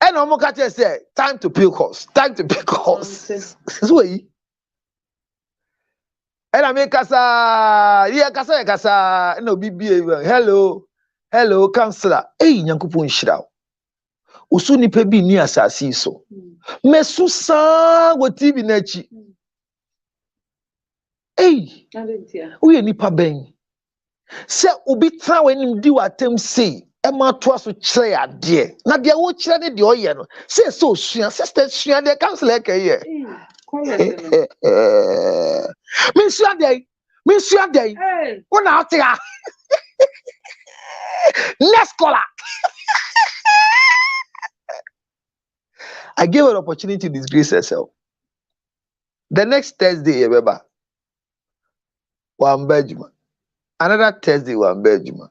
And omo ka say time to pick horse. Time to pick horse. So yi. And I make kasa, yeah kasa no be hello. hello counselor hey nyankopon hyira usu nipa bi ni asase so mesu sa wo tv na chi hey uye nipa ben se obi tra wanim di watem sei e ma to aso kire ade na de wo kire ne de oye no se so sua sister sua de counselor ka ye me sua de wona atia next caller I gave her an opportunity to disgrace herself. The next Thursday, remember, one Benjamin. Another Thursday, one Benjamin.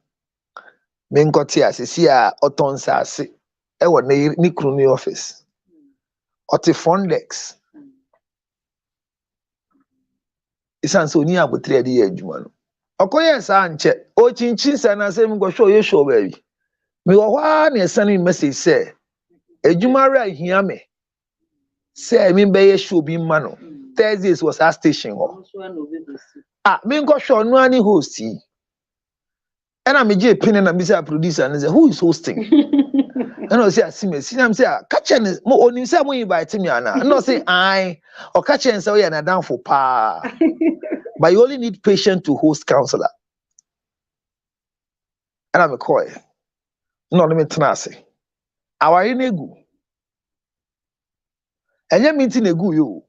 Menkoti asisi a oton sase. Ewo ni kroni office. Oti Fondex. Isan so ni abotire de ye adwuma no. Okoye sa anche. O chinchin sa na se mko show ye show baby. Me wo hwa na send message say adwuma ra hia me. Say me be ye show bi ma no. Thursdays was our station. Me go show no any host. And I'm a J pin and I'm a producer and say who is hosting? And I say I see me. See I'm say catch and mo oni say mo invite me ana. And I say I or catch and say na down for pa. But you only need patience to host counselor. And I'm a coy. No let me tenase. Our in egu. And you meeting egu you.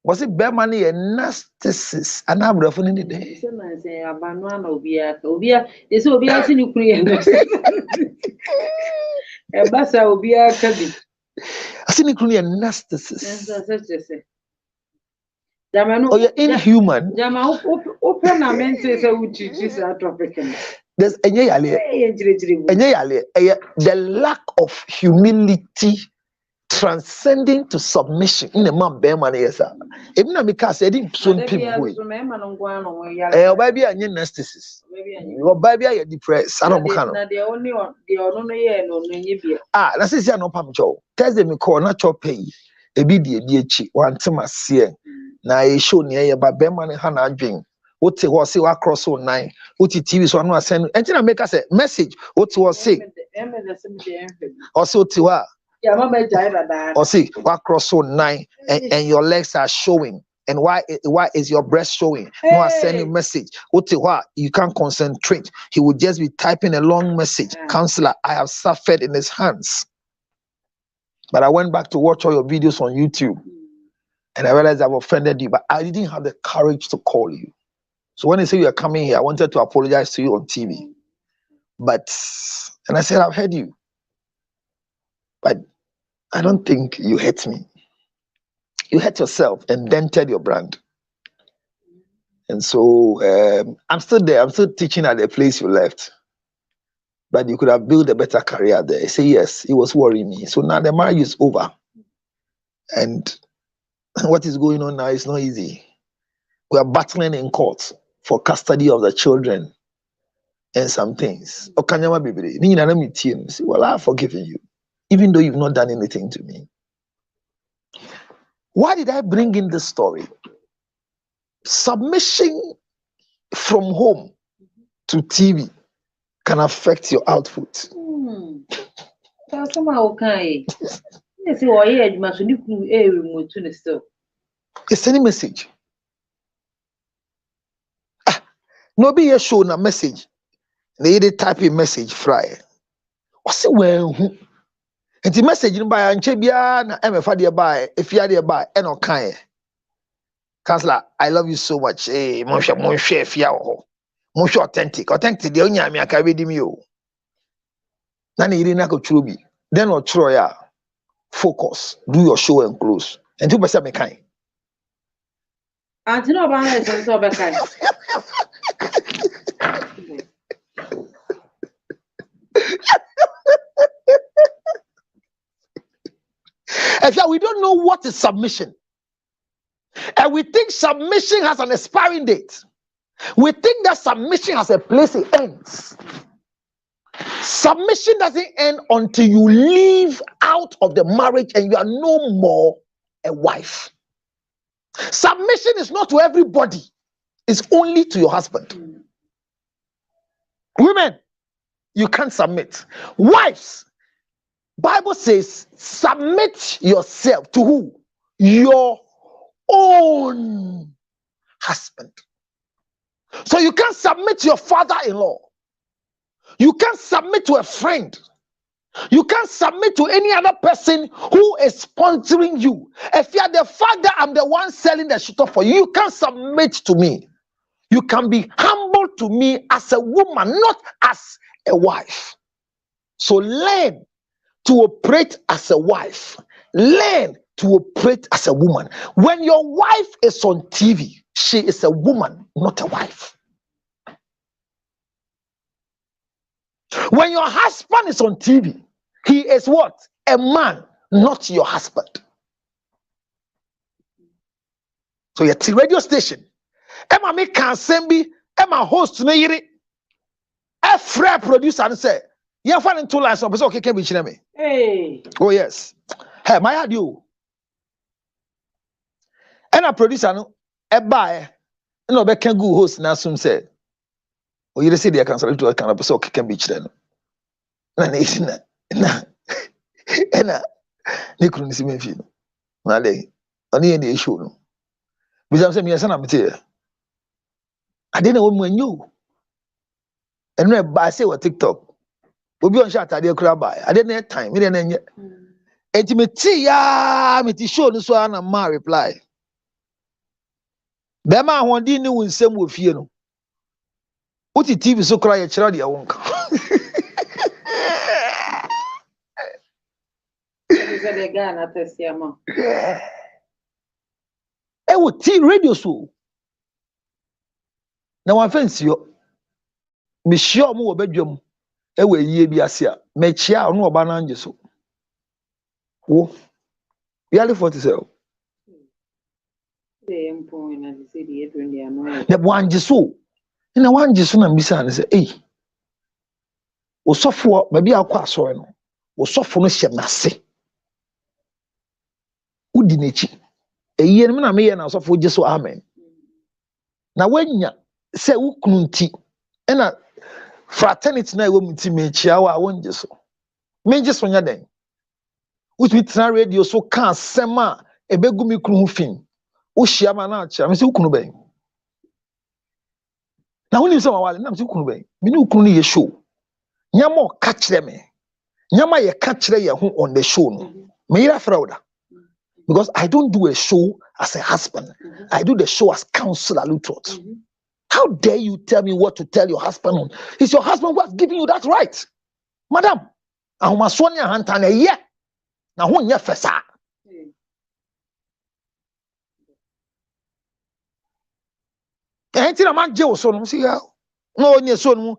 Was it bear money and narcissist? And I'm referring to the day. They say Obia seen you create. A bassa Obia Kabi. I seen you create narcissist. Oh, you're inhuman. Jama open a mental say which is a topic. There's the lack of humility transcending to submission in a man bear money yes sir even na because I didn't soon people baby and narcissist your baby are depressed I don't know na say no pam job Thursday me call na chop pay e bi die echi wan tema se na e show ne ye ba bear money ha na adwen wote ho say wa cross on 9 wote TV so no send entina make us a message wote ho say or say wote ho or see what cross so 9 and your legs are showing and why is your breast showing? No, I send you message. What you can't concentrate. He would just be typing a long message. Counselor, I have suffered in his hands. But I went back to watch all your videos on YouTube and I realized I've offended you, but I didn't have the courage to call you. So when they say you are coming here, I wanted to apologize to you on TV. And I said, I've heard you. But I don't think you hurt me. You hurt yourself and dented your brand. And so I'm still there. I'm still teaching at the place you left. But you could have built a better career there. I say, yes, it was worrying me. So now the marriage is over. And what is going on now is not easy. We are battling in court for custody of the children and some things. Well, I've forgiven you, even though you've not done anything to me. Why did I bring in this story? Submission from home to TV can affect your output. It's any message. Nobody has shown a message. They type a message fry. What's it well? And the message in by Anchebia na MFA by if you are by and okay. Counselor, I love you so much. Hey, mon chef ya Monsha authentic. Authentic the only me aka ready me o. Na ni na ko chubi. Then or ya focus. Do your show and close. And two person me kind. Auntie no ba is so be kind. We don't know what is submission. And we think submission has an expiring date. We think that submission has a place it ends. Submission doesn't end until you leave out of the marriage and you are no more a wife. Submission is not to everybody. It's only to your husband. Women, you can't submit. Wives, Bible says, submit yourself to who? Your own husband. So you can't submit to your father-in-law. You can't submit to a friend. You can't submit to any other person who is sponsoring you. If you are the father, I'm the one selling the shit for you. You can't submit to me. You can be humble to me as a woman, not as a wife. So learn to operate as a wife. Learn to operate as a woman. When your wife is on TV, she is a woman, not a wife. When your husband is on TV, he is what? A man, not your husband. So your radio station, Emma me can send me, Emma host ne yiri, a free producer and say, you find in 2 lines of okay, can be me. Hey. Oh yes. Hey, my had you. And a producer no, a buy, no be can go host na soon say. Oh, you see the cancel to a kind of okay, can be then. Na ena ne kunu nsi me fi no na le oni e dey show no bi jam say me yesa na mete ade na wo mu anyo eno e ba say wo TikTok obi on sha atade kura ba ade na time me na enye enti me ti ya me ti show no so na ma reply be ma ahondi ni wo nsem wo fie no uti TV so kura ye kira de wo nka Ewo ti radio so na wan fancy yo me hia omo wo badwam ewo yie bi ase a me chia ono oba na nje so wo yali 47 na wanje so na wanje so na mbisa ne se osofo ba bi akwa asore no osofo no hye nase udi nechi eyi no na me ye na osofo gye so amen na wanya se wukunu nti na fraternity na ewo mti me chia wa wonje so me gye so nya den utumi tena radio so ka asema ebegu mi kunu hu fin wo hia ma na acha me se wukunu ben na woni se wawale na me se wukunu ben me ni wukunu ni ye show nyama ka kire me nyama ye ka kire ye ho on the show no me ira frauda because I don't do a show as a husband. I do the show as counselor Lutrot. How dare you tell me what to tell your husband on? It's your husband who has given you that right. Madam, ahoma sonia hanta na ye na ho nya fesa. Enti na man je wo so no si ya. No nye so no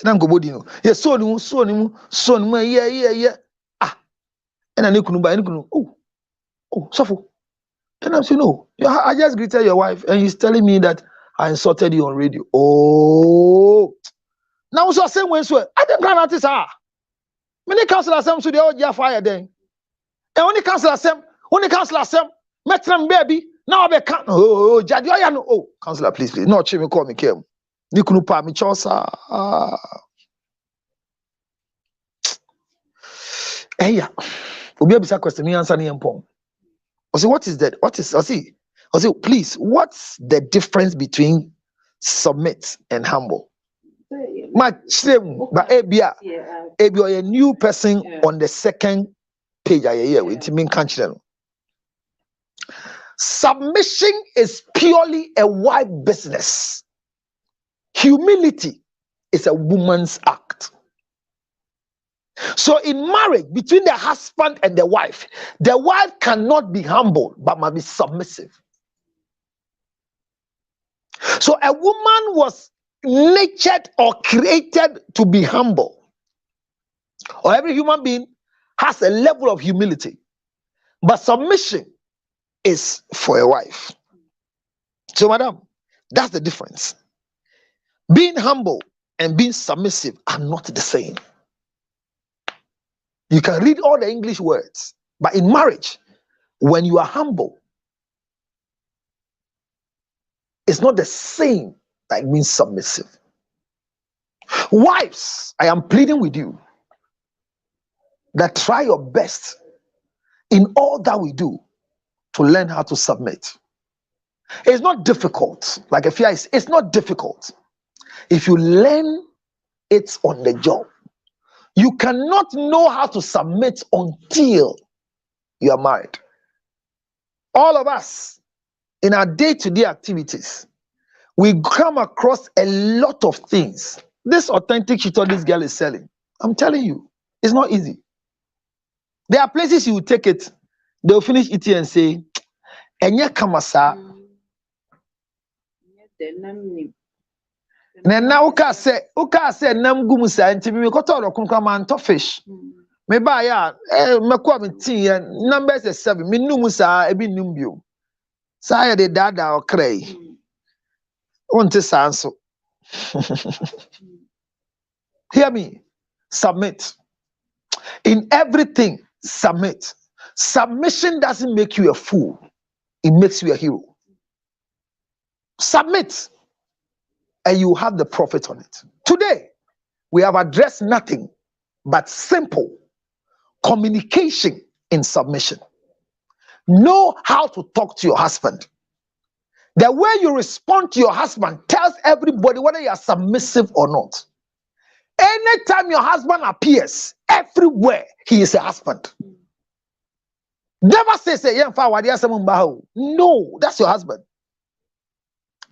na ngobodi no. Ye so no ye. Ah. Ena ne kunu ba ne kunu. Oh, Sofo. And I'm saying, no, I just greeted your wife and he's telling me that I insulted you on radio. Oh, now so same way, so I didn't plan out this. Many councillors so they all get fired then. And only councillors, Metram baby, now I be can't. Oh, Jadio, no, oh, councillor, please, no, Chimmy, call me, Kim. You couldn't pay me, Chosa. Hey, yeah, we'll be able to question me answer the point. I say, what is that? I say, please, what's the difference between submit and humble? My shame, but Abia, a new person on the second page. I hear with mean country. Submission is purely a wife business. Humility is a woman's act. So in marriage, between the husband and the wife cannot be humble, but must be submissive. So a woman was natured or created to be humble. Or every human being has a level of humility. But submission is for a wife. So madam, that's the difference. Being humble and being submissive are not the same. You can read all the English words, but in marriage, when you are humble, it's not the same like being submissive. Wives, I am pleading with you that try your best in all that we do to learn how to submit. It's not difficult. Like if it's not difficult. If you learn it on the job, you cannot know how to submit until you are married. All of us in our day-to-day activities, we come across a lot of things. This authentic shit this girl is selling, I'm telling you, it's not easy. There are places you will take it, they'll finish eating and say, Enya kamasa. Na uka se nam gumu sa nti mi ko to rokunkwa man to fish. Me ba ya mekwa me tin ya numbers 7 me num sa e bi num bio. Sa ya de dada okrai. Wonte sanso. Hear me. Submit. In everything, submit. Submission doesn't make you a fool. It makes you a hero. Submit, and you have the profit on it. Today, we have addressed nothing but simple communication in submission. Know how to talk to your husband. The way you respond to your husband tells everybody whether you are submissive or not. Anytime your husband appears, everywhere he is a husband. Never say, no, that's your husband.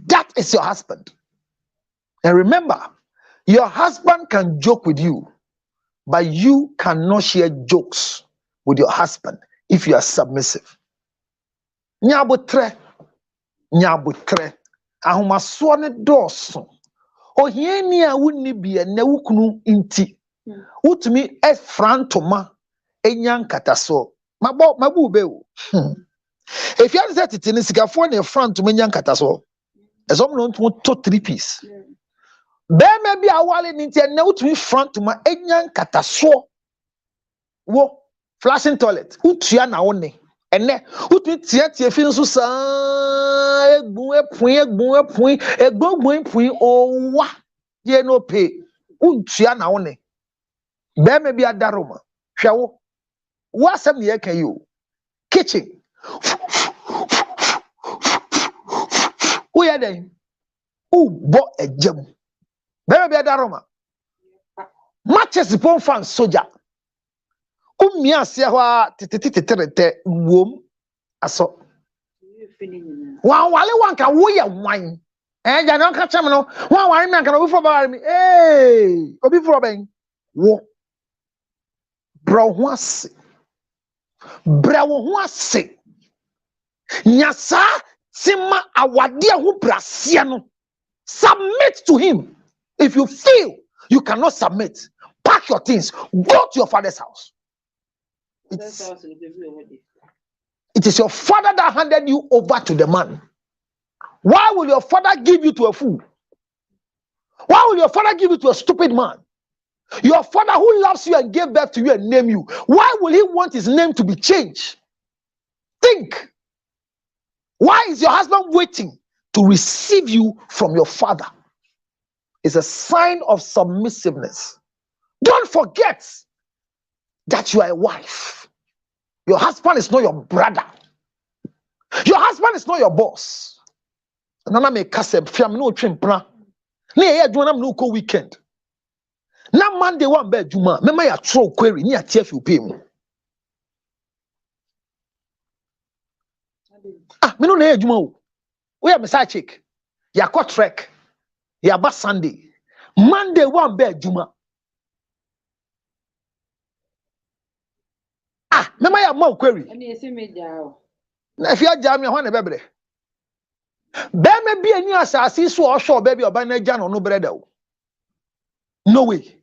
That is your husband. And remember, your husband can joke with you, but you cannot share jokes with your husband if you are submissive. Nyabutre, ahumaswane doso. Ohieni a wunni bia na wukunu inti. Utumi efrantoma enyankataso. Mabu beu. If you answer it in sikafo na frantoma enyankataso. Esom no to 3 piece. Be maybe awale ninti na utumi frantoma enyankataso. Wo flashing toilet. Utua na woni. Ene utumi tie fi nso sa egbon owa ye no pay untua na woni be me bia daroma hwewo wo asem ye kan you kitchen wo ye den u bo ejam be me bia daroma matches pon fan soldier umia se ho a tete wom aso wan wale wan ka wo ye wan ja no ka chem no wan wale me ka no before ba me obi for ben wo bro ho ase bra wo ho ase nyasa sima awade ho brase no submit to him. If you feel you cannot submit, pack your things, go to your father's house. It is your father that handed you over to the man. Why will your father give you to a fool? Why will your father give you to a stupid man? Your father who loves you and gave birth to you and named you, why will he want his name to be changed? Think. Why is your husband waiting to receive you from your father? It's a sign of submissiveness. Don't forget that you are a wife. Your husband is not your brother. Your husband is not your boss. Nana me kase fiam no twempra. Na ye adwuma na no ko weekend. Na Monday one be adwuma, mema ya tro query ni atia fi opie mu. Me no na ye adwuma o. We am side chick. Ya ko trek. Ya ba Sunday. Monday one be adwuma. Mema ya ma query. Na if you jam me ho na bebre. Be me bi ani asasi so o sho baby oba na gya no no breda o. No way.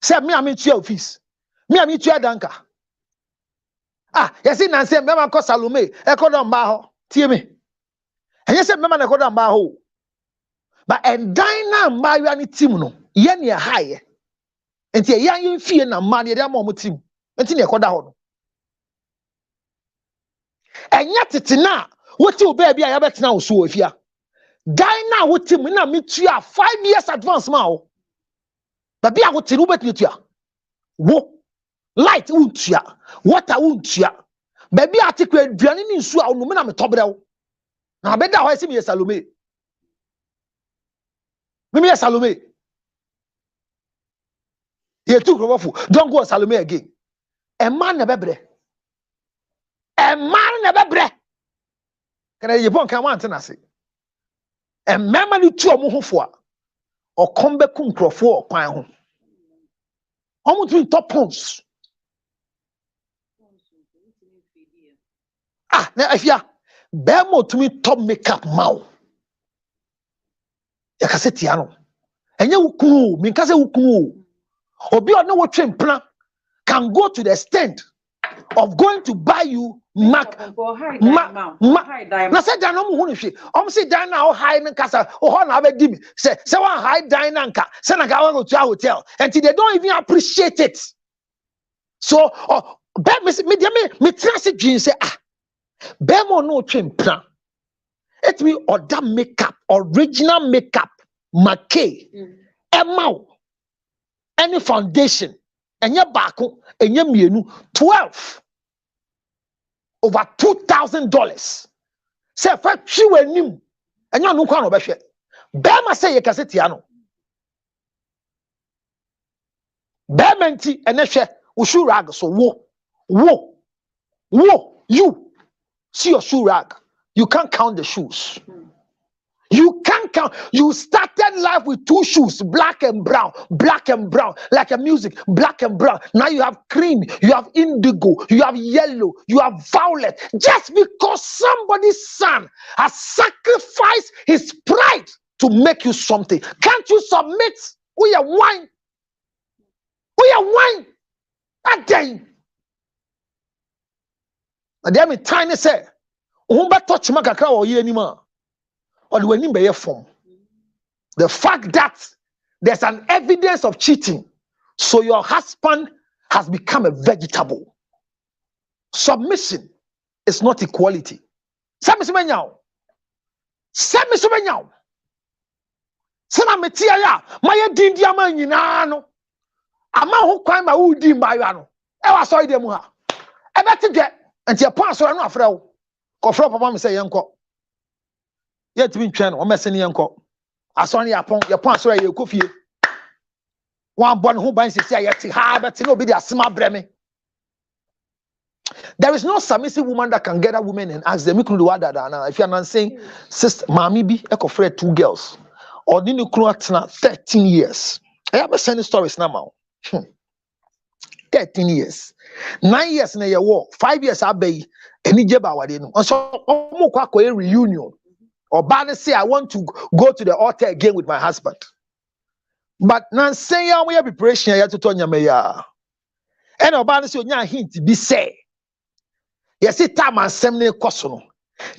Say me am tua office. Me am tua danka. Yesi na say mema ko Salome e ko don ba ho. Tie me. Enye say mema na ko don ba ho. But endan na ma yu ani team no. Ye na high. Enti ye yan fie na ma de am o team. Enti na e ko da ho no. Enya tete na woti o baby a yabetena wo so afia. Dan na woti mu na metua 5 years advance ma wo. But be a what you bet you. Wo light untia, water untia. Baby, I take a drainin in Sua, no man, I'm a top. Now, better I see me as Salome. Maybe a Salome. You too powerful. Don't go Salome again. A man never bre. A man never bre. Can I yepon come on tenasi? A man you two move for or come back for kwan ho. How much top pounds? Ah, now if ya bemo to me top makeup mau. Ya kaseti ano. Enye ukunu, min kase ukunu. Obi or no what plan can go to the extent of going to buy you na say dan no mu hunu hwe say dan na o high na kasa o ho na abedi mi say one high dan na nka say na ga go to a hotel and they don't even appreciate it. So me trust dream say be mo no twin plan it me order makeup original makeup make emma any foundation enye baako enye mienu 12 over $2,000. Say for you and him, and you no kwano behwe. Bema say ye kaseti ano. Bema nti ene hwe wo shoe rag so wo you see your shoe rag. You can't count the shoes. You can't count. You started life with 2 shoes, black and brown, like a music, black and brown. Now you have cream, you have indigo, you have yellow, you have violet. Just because somebody's son has sacrificed his pride to make you something. Can't you submit? We are wine. That day. And then me tiny say, "Umba touch makakra or ye anymore." Or the fact that there's an evidence of cheating, so your husband has become a vegetable. Submission is not equality. Semi-semi-nyaw. Sena-metia ya, maya dindia ma nyina no. Ama ho kwan ma wo di mbayo no. E wa so ide mu ha. E beti dwe, enti e pon so no afra wo. Ko fra papa me say yenko. Yet we train or messing yanko. As only upon your pants where you coffee. One born who binds his say, but no be the asma breme. There is no submissive woman that can get a woman and ask them, if you're not saying, sister, mommy be echo afraid 2 girls, or didn't you grow up 13 years? I have a sending stories now. 13 years, 9 years in a war, 5 years I bay, and you jab our dinner. So, a reunion. Or Barney say, I want to go to the altar again with my husband. But Nancy, we have preparation here to Tonya Maya. And Obana say, you hint be say. Yes, it time and semne kosono.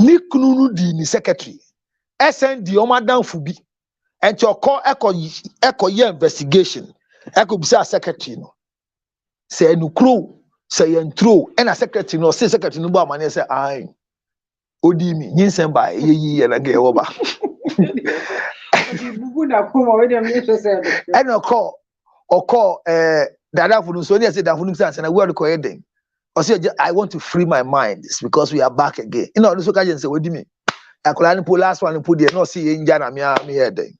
Ni kununu di ni secretary. SND Omadan Fubi. And your call echo ye investigation. Echo be secretary no. Say no crew, say en true. And a secretary no, say secretary no ba man say aye. Odimi nyinsemba ye na ge oba and call dada funu so say dada funu say na we are recording or say I want to free my mind. It's because we are back again. You know, so ka say odimi akola ni po last one po there no see nja na me here den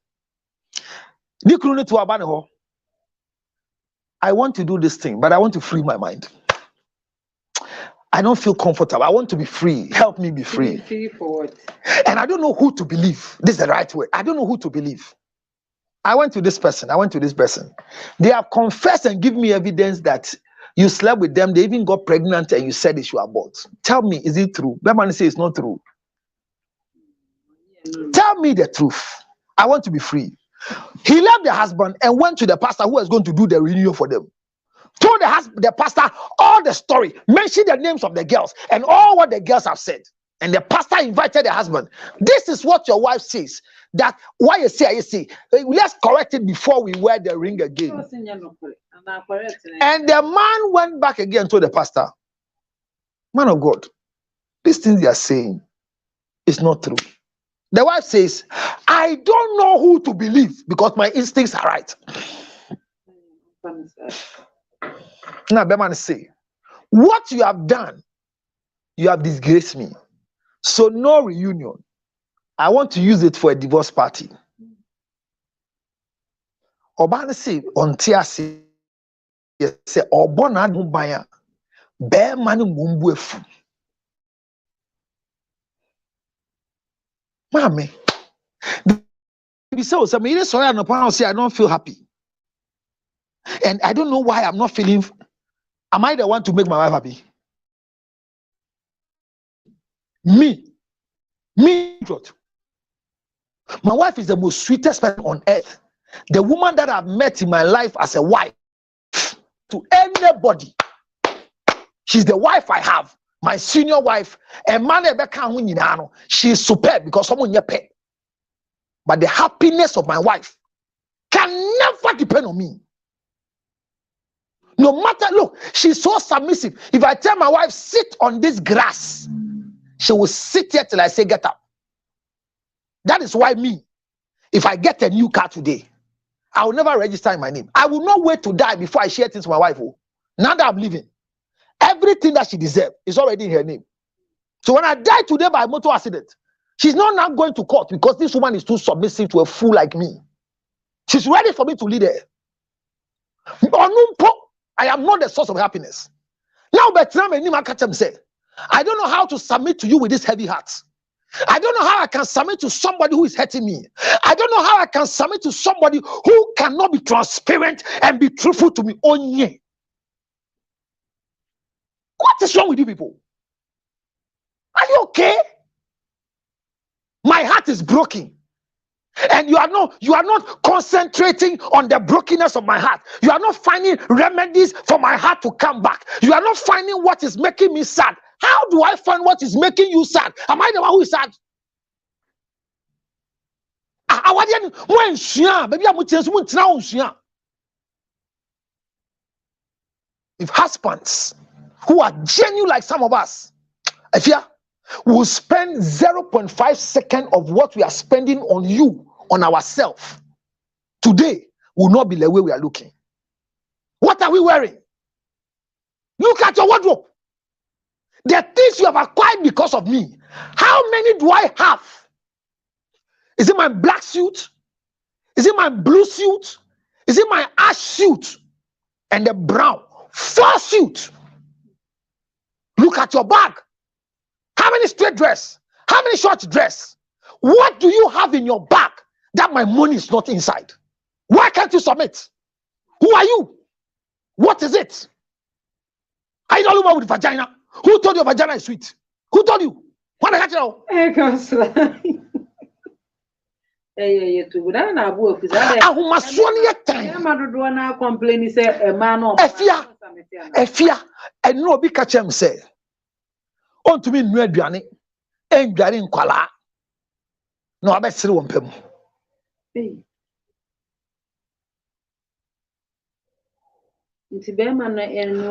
ni kunu to aba ne ho. I want to do this thing, but I want to free my mind. I don't feel comfortable. I want to be free. Help me be free. Free for what? And I don't know who to believe. This is the right way. I don't know who to believe. I went to this person. They have confessed and give me evidence that you slept with them. They even got pregnant and you said it, you abort. Tell me, is it true? That man says it's not true. Tell me the truth. I want to be free. He left the husband and went to the pastor who was going to do the reunion for them. Told the pastor all the story, mentioned the names of the girls and all what the girls have said. And the pastor invited the husband. This is what your wife says. That why you say, let's correct it before we wear the ring again. And the man went back again to the pastor. Man of God, these things they are saying is not true. The wife says, I don't know who to believe because my instincts are right. Now, Beman say, what you have done, you have disgraced me. So no reunion. I want to use it for a divorce party. Obana say, on Tiasi, say, Obona Mubaya, bear money mumbuefu. Mammy, so sorry, I don't feel happy. And I don't know why I'm not feeling. Am I the one to make my wife happy? Me. My wife is the most sweetest person on earth. The woman that I've met in my life as a wife to anybody. She's the wife I have, my senior wife. And man, she's superb because someone you pay. But the happiness of my wife can never depend on me. No matter, look, she's so submissive. If I tell my wife, sit on this grass, she will sit here till I say, get up. That is why me, if I get a new car today, I will never register in my name. I will not wait to die before I share things with my wife. Oh. Now that I'm living, everything that she deserves is already in her name. So when I die today by motor accident, she's not now going to court because this woman is too submissive to a fool like me. She's ready for me to lead her. I am not the source of happiness. Now, I don't know how to submit to you with this heavy heart. I don't know how I can submit to somebody who is hurting me. I don't know how I can submit to somebody who cannot be transparent and be truthful to me. Oh, yeah. What is wrong with you people? Are you okay? My heart is broken. And you are not concentrating on the brokenness of my heart. You are not finding remedies for my heart to come back. You are not finding what is making me sad. How do I find what is making you sad? Am I the one who is sad? If husbands who are genuine like some of us, if you will spend 0.5 seconds of what we are spending on you, on ourselves, today will not be the way we are looking. What are we wearing? Look at your wardrobe. The things you have acquired because of me. How many do I have? Is it my black suit? Is it my blue suit? Is it my ash suit? And the brown 4 suit. Look at your bag. How many straight dress? How many short dress? What do you have in your bag that my money is not inside? Why can't you submit? Who are you? What is it? Are you the only one with vagina? Who told you vagina is sweet? Who told you? What I got you know? Hey, Counselor. Hey, too good. I know work. I'm complaining. Say a man of Efia, and no be catch him say. On to me, no aduane, enduane nkwala. No abesere wo mpam. Nti be ma no enu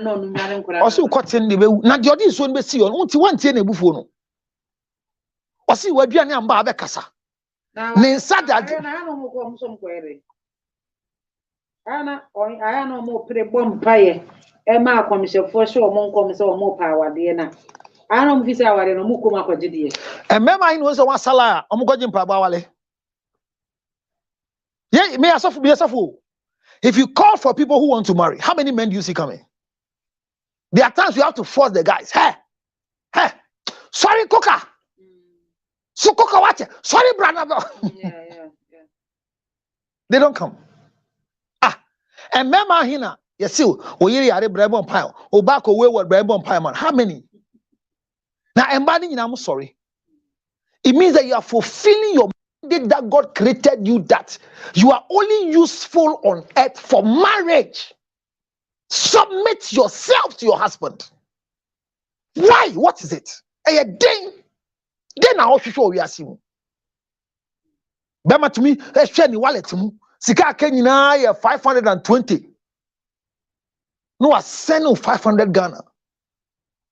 na onu nware nkwala. Osi ukote ndi be na de odi so nbe si on. Nti wantie na ebufuo no. Osi wa aduane amba abekasa. Ne nsa dade. Na no mo ko mso mkwere. Aya no mo pre bom paye. E ma akwamhyefo hye o mo nkom se o mo pa awade na. Aya no mo fi se awade no mo kom akogide. E mema yin wo se wan sala o mo goje mpaba awale. Yeah, me asofu be asofu. If you call for people who want to marry, how many men do you see coming? There are times you have to force the guys. Hey, sorry, Coca. So Coca, watch it. Sorry, brother. Yeah. They don't come. And mema hina, you see, oyiri yare brebo pile, obako wayward brebo pile man. How many? Now, embodying, I'm sorry. It means that you are fulfilling your mandate that God created you, that you are only useful on earth for marriage. Submit yourself to your husband. Why? What is it? Then I also show we are seeing. Bema to me, share the wallet to me. Sika Kenya 520. No, I send 500 Ghana.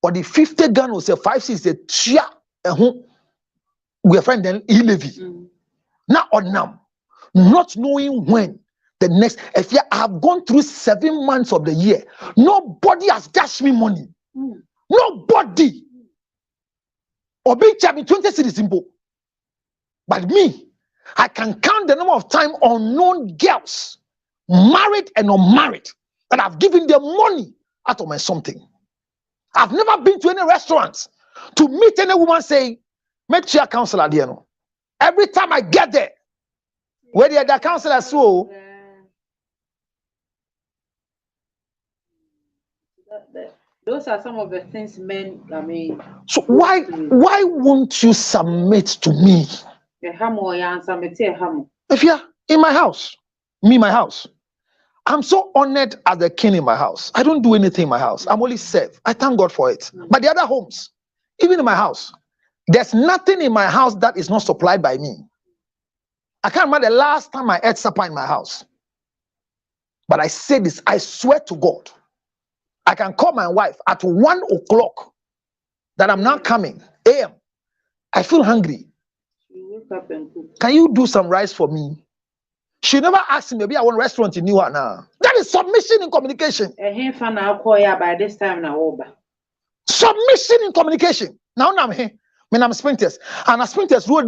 Or the 50 Ghana will say 5-6 a chia we are friend then he levy. Now or now, not knowing when The next, if I have gone through 7 months of the year, nobody has dashed me money. Nobody. Or being charged me 20 cities simple. But me, I can count the number of time unknown girls, married and unmarried, that I've given them money out of my something. I've never been to any restaurants to meet any woman saying, make sure counselor there. No. Every time I get there, where the counselor so those are some of the things men, I mean. So why won't you submit to me? If you're in my house, my house, I'm so honored as the king in my house. I don't do anything in my house. I'm only serve. I thank God for it. But the other homes, even in my house, there's nothing in my house that is not supplied by me. I can't remember the last time I ate supper in my house. But I say this, I swear to God, I can call my wife at 1 o'clock that I'm not coming, a.m. I feel hungry. Can you do some rice for me? She never asked me, maybe I want a restaurant in New York now. That is submission in communication. By this time now. Submission in communication. Now I'm here. I'm sprinters. And a sprinters road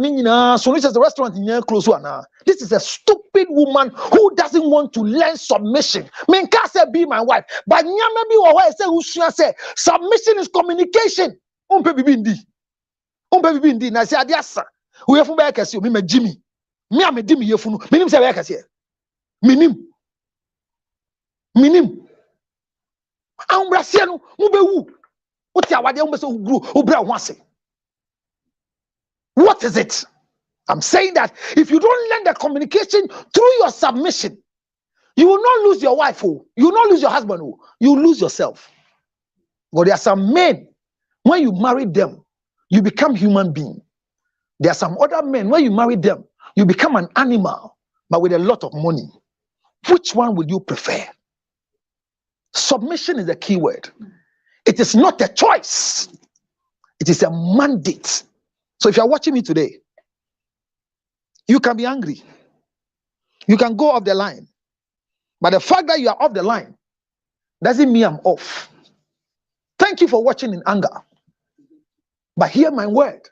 so this is the restaurant in here close one now. This is a stupid woman who doesn't want to learn submission. Me can't say be my wife. But maybe what I say submission is communication. Baby Bindi. Na say adiasa. We have back as you, me Jimmy. Me am Jimmy yefunu. Minim say back as here. Minim. Ambrasiano, mubewu. Oti awade umbeso gru obra wase. What is it? I'm saying that if you don't learn the communication through your submission, you will not lose your wife. You will not lose your husband. You will lose yourself. But there are some men, when you marry them, you become human being. There are some other men, when you marry them, you become an animal, but with a lot of money. Which one would you prefer? Submission is the key word. It is not a choice. It is a mandate. So if you're watching me today, you can be angry. You can go off the line. But the fact that you are off the line doesn't mean I'm off. Thank you for watching in anger. But hear my word.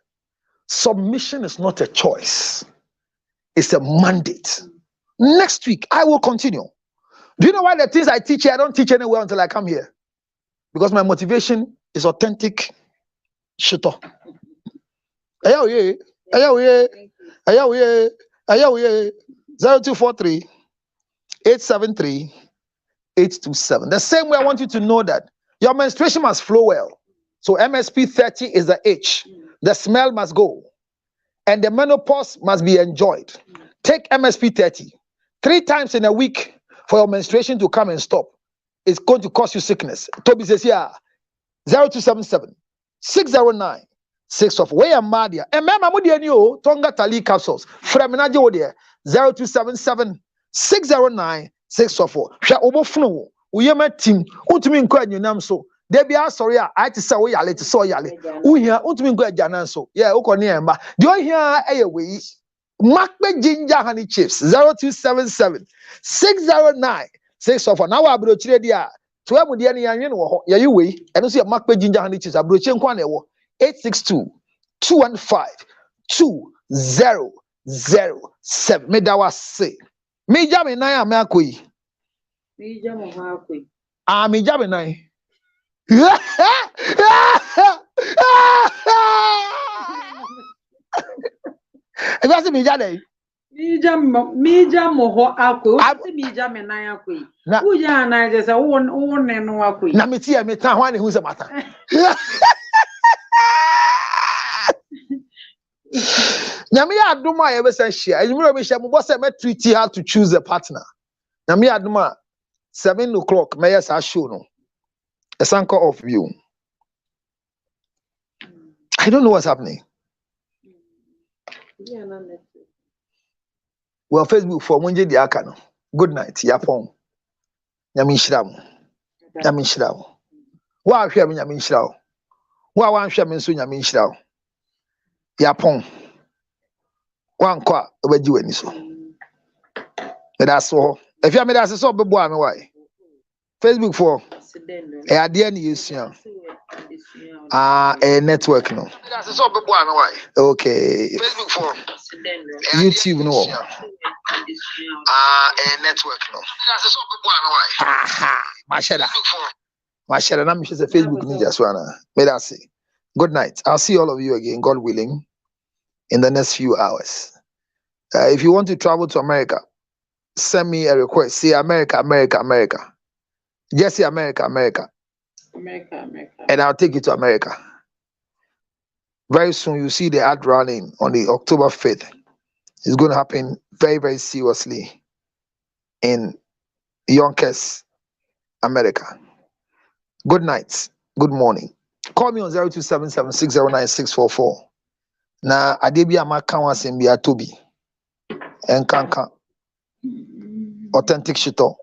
Submission is not a choice. It's a mandate. Next week, I will continue. Do you know why the things I teach here, I don't teach anywhere until I come here? Because my motivation is authentic. Shooter. 0243 873 827. The same way I want you to know that your menstruation must flow well. So MSP 30 is the H. The smell must go. And the menopause must be enjoyed. Take MSP 30. 3 times in a week for your menstruation to come and stop. It's going to cause you sickness. Toby says, yeah, 0277 609 6 of way and Madia. And Mamma Mudiano, Tonga Tali capsules. Fremina Jodia 0277 609 604. Sha Obofno, Uyama team, Ultimate Quanum so. They be sorry, I to say we are let so yale. We hear Ultimate Jananso. Yeah, Okoniamba. Do you hear a way? Macbe ginger honey chips 0277 609 604. Now I broach dia. 12 Mudiani and ya you way. And you see a Macbe ginger honey chips. I broach in 862 215 2007. Me that was say. Me jam in I am akui. Me jam of akui. Ah, me jam in I. That's me jam. Me jam moho akui. Me jam in I akui. Who ya na just a one and no akui. Na me tia me tan one who's a matter. Nyame aduma ye be say share. You know me share mo say me treat how to choose a partner. Nyame aduma 7 o'clock me yes I show no. A sanko of you. I don't know what's happening. Well, Facebook for Munje di Akano. Good night, Yapon. Nyame Shram. Nyame Shram. Wa hwe me Nyame Shram. Wa hwe me nso Nyame Shram. Yapon. Wa nkwa obaji wani so. That's all. If you are made as a so be boy me why. Facebook for a idea ni yesua. A network no. Okay. Facebook for YouTube no. A network no. Aha, Mashada na me say Facebook ni just one. May that say. Good night. I'll see all of you again, God willing, in the next few hours. If you want to travel to America, send me a request. Say America. Just say America. And I'll take you to America. Very soon, you see the ad running on the October 5th. It's going to happen very, very seriously in Yonkers, America. Good night. Good morning. Call me on 0277609644. Na adebi amaka wasen bi atobi. Enkanka. Authentic shito.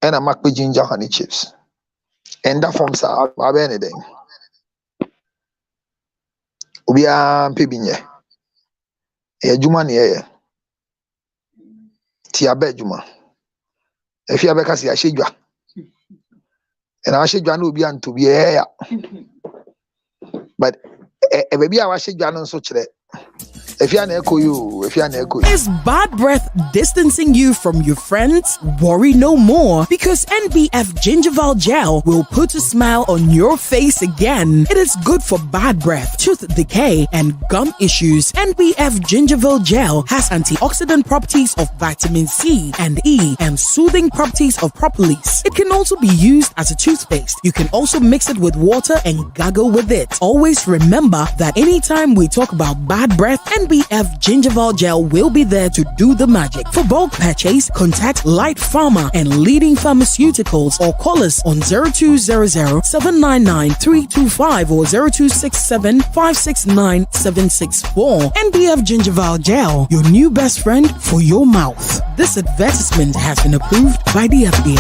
And a makpe ginger honey chips. And that forms are anything. We are pibinye. A juma near Tiabe Juma. If you have a cassia shidra. And I should will be to be here. But a baby, I was on such that. If you're an echo, Is bad breath distancing you from your friends? Worry no more, because NBF Gingival Gel will put a smile on your face again. It is good for bad breath, tooth decay, and gum issues. NBF Gingival Gel has antioxidant properties of vitamin C and E and soothing properties of propolis. It can also be used as a toothpaste. You can also mix it with water and gargle with it. Always remember that anytime we talk about bad breath, NBF Gingival Gel will be there to do the magic. For bulk purchase, contact Light Pharma and leading pharmaceuticals or call us on 0200-799-325 or 0267-569-764. NBF Gingival Gel, your new best friend for your mouth. This advertisement has been approved by the FDA.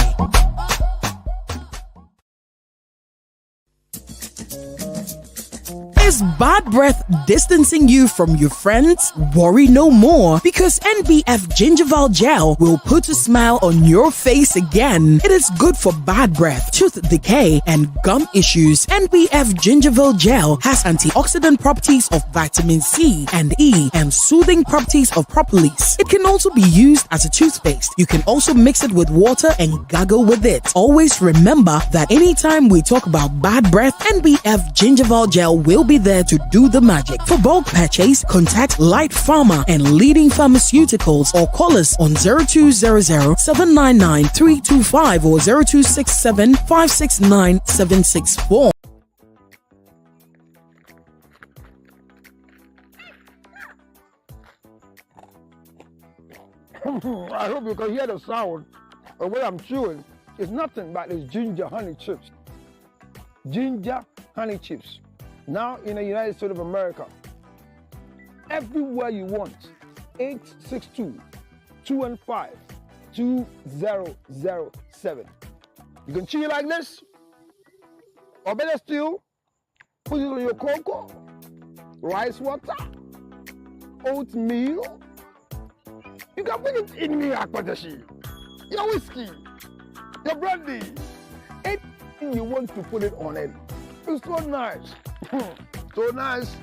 Is bad breath distancing you from your friends? Worry no more, because NBF Gingival Gel will put a smile on your face again. It is good for bad breath, tooth decay, and gum issues. NBF Gingival Gel has antioxidant properties of vitamin C and E and soothing properties of propolis. It can also be used as a toothpaste. You can also mix it with water and gargle with it. Always remember that anytime we talk about bad breath, NBF Gingival Gel will be there to do the magic. For bulk purchase, contact Light Pharma and leading pharmaceuticals or call us on 0200-799-325 or 0267-569-764. I hope you can hear the sound of what I'm chewing. It's nothing but it's ginger honey chips. Ginger honey chips. Now in the United States of America, everywhere you want, 862-215-2007. You can chew it like this, or better still, put it on your cocoa, rice water, oatmeal. You can put it in your akpatashi, your whiskey, your brandy, anything you want to put it on it. It's so nice. So nice.